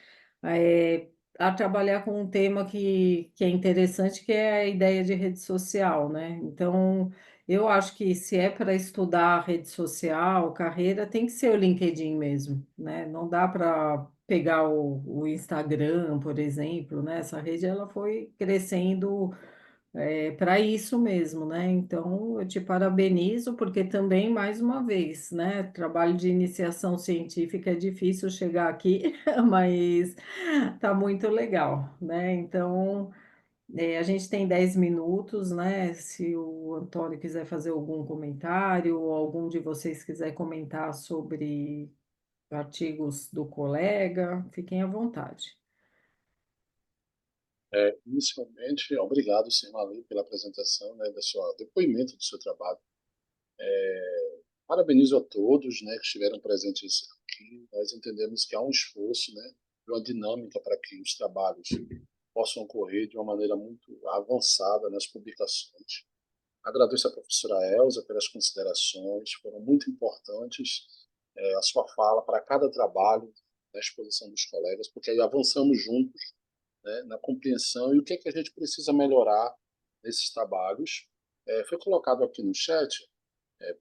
eh, a trabalhar com um tema que é interessante, que é a ideia de rede social, né? Então, eu acho que se é para estudar rede social, carreira, tem que ser o LinkedIn mesmo, né? Não dá para pegar o Instagram, por exemplo, né? Essa rede ela foi crescendo para isso mesmo, né? Então, eu te parabenizo, porque também, mais uma vez, né? Trabalho de iniciação científica é difícil chegar aqui, mas tá muito legal, né? Então, a gente tem 10 minutos, né? Se o Antônio quiser fazer algum comentário, ou algum de vocês quiser comentar sobre artigos do colega, fiquem à vontade. Inicialmente, obrigado, Sirmali, pela apresentação, né, do seu depoimento do seu trabalho. Parabenizo a todos, né, que estiveram presentes aqui. Nós entendemos que há um esforço, né, e uma dinâmica para que os trabalhos possam ocorrer de uma maneira muito avançada nas publicações. Agradeço à professora Elza pelas considerações, foram muito importantes a sua fala para cada trabalho da exposição dos colegas, porque aí avançamos juntos, né, na compreensão e o que é que a gente precisa melhorar nesses trabalhos. Foi colocado aqui no chat,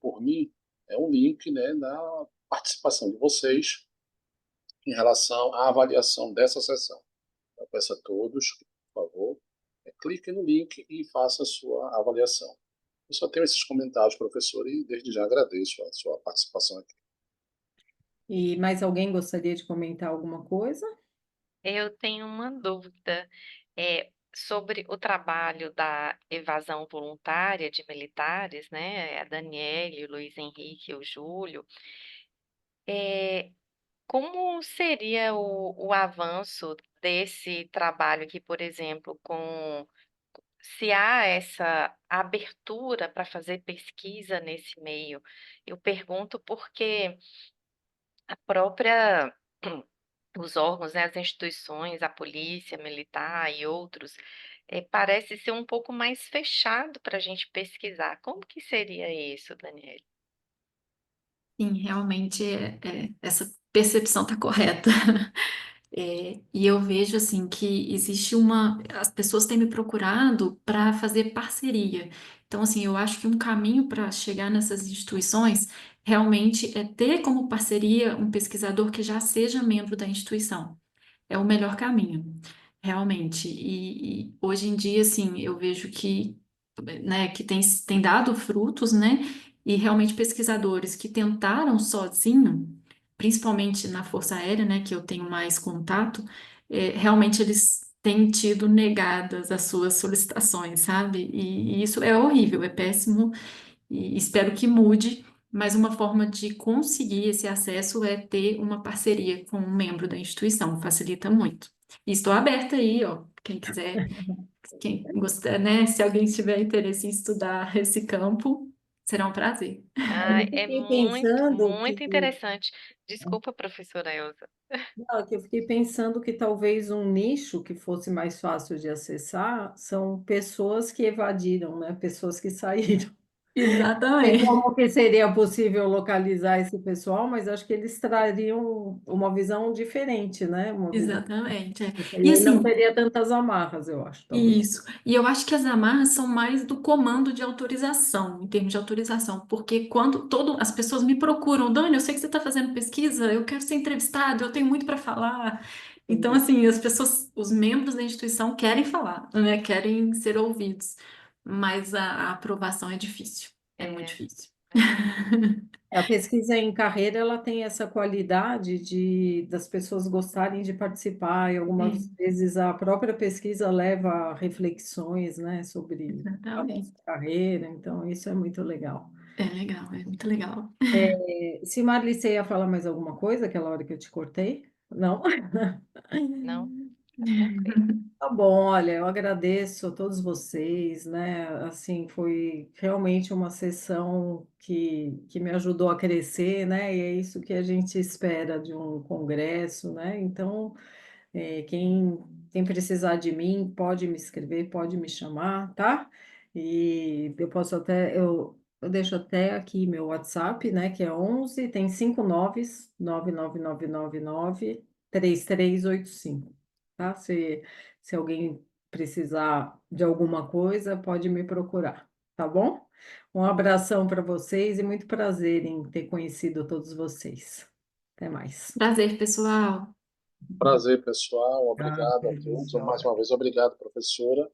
por mim, um link, né, na participação de vocês em relação à avaliação dessa sessão. Eu peço a todos, por favor, cliquem no link e façam a sua avaliação. Eu só tenho esses comentários, professor, e desde já agradeço a sua participação aqui. E mais alguém gostaria de comentar alguma coisa? Eu tenho uma dúvida sobre o trabalho da evasão voluntária de militares, né? A Daniele, o Luiz Henrique, o Júlio. Como seria o avanço desse trabalho aqui, por exemplo, se há essa abertura para fazer pesquisa nesse meio? Eu pergunto porque a própria os órgãos, né, as instituições, a polícia militar e outros, parece ser um pouco mais fechado para a gente pesquisar. Como que seria isso, Daniele? Sim, realmente essa percepção está correta. E eu vejo assim que existe as pessoas têm me procurado para fazer parceria. Então, assim, eu acho que um caminho para chegar nessas instituições realmente é ter como parceria um pesquisador que já seja membro da instituição. É o melhor caminho, realmente. E hoje em dia, assim, eu vejo que, né, que tem dado frutos, né? E realmente pesquisadores que tentaram sozinho, principalmente na Força Aérea, né, que eu tenho mais contato, realmente eles têm tido negadas as suas solicitações, sabe? E isso é horrível, é péssimo, e espero que mude. Mas uma forma de conseguir esse acesso é ter uma parceria com um membro da instituição, facilita muito. E estou aberta aí, ó, quem quiser, quem gostar, né? Se alguém tiver interesse em estudar esse campo, será um prazer. Ah, Eu é fiquei muito, pensando muito interessante. Desculpa, professora Elza. que eu fiquei pensando que talvez um nicho que fosse mais fácil de acessar são pessoas que evadiram, né? Pessoas que saíram. Sei Exatamente, como que seria possível localizar esse pessoal, mas acho que eles trariam uma visão diferente, né? Uma visão. exatamente. E E aí não assim, teria tantas amarras, eu acho, talvez. isso. E eu acho que as amarras são mais do comando de autorização, em termos de autorização, porque quando as pessoas me procuram, Dani, eu sei que você está fazendo pesquisa, eu quero ser entrevistado, eu tenho muito para falar. Então, Entendi. assim, as pessoas, os membros da instituição querem falar, né? Querem ser ouvidos, mas a aprovação é difícil, é muito É, difícil. A pesquisa em carreira, ela tem essa qualidade das pessoas gostarem de participar, e algumas É, vezes a própria pesquisa leva a reflexões, né, sobre a nossa exatamente. carreira, então isso é muito legal. É legal, é muito legal. Se Marli, você ia falar mais alguma coisa aquela hora que eu te cortei? Não? não, tá tranquilo. Tá bom, olha, eu agradeço a todos vocês, né? Assim, foi realmente uma sessão que me ajudou a crescer, né? E é isso que a gente espera de um congresso, né? Então, quem precisar de mim, pode me escrever, pode me chamar, tá? E eu posso até, eu deixo até aqui meu WhatsApp, né? Que é 11, tem 5 noves, 999993385, tá? Se alguém precisar de alguma coisa, pode me procurar, tá bom? Um abração para vocês e muito prazer em ter conhecido todos vocês. Até mais. Prazer, pessoal. Prazer, pessoal. Tá, Obrigado a todos. Mais uma vez, obrigado, professora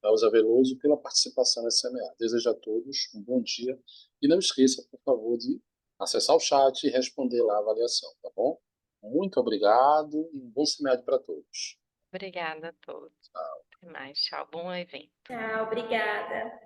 Elza Veloso, pela participação nesse seminário. Desejo a todos um bom dia. E não esqueça, por favor, de acessar o chat e responder lá a avaliação, tá bom? Muito obrigado e um bom seminário para todos. Obrigada a todos. Até mais. Tchau. Bom evento. Tchau, obrigada.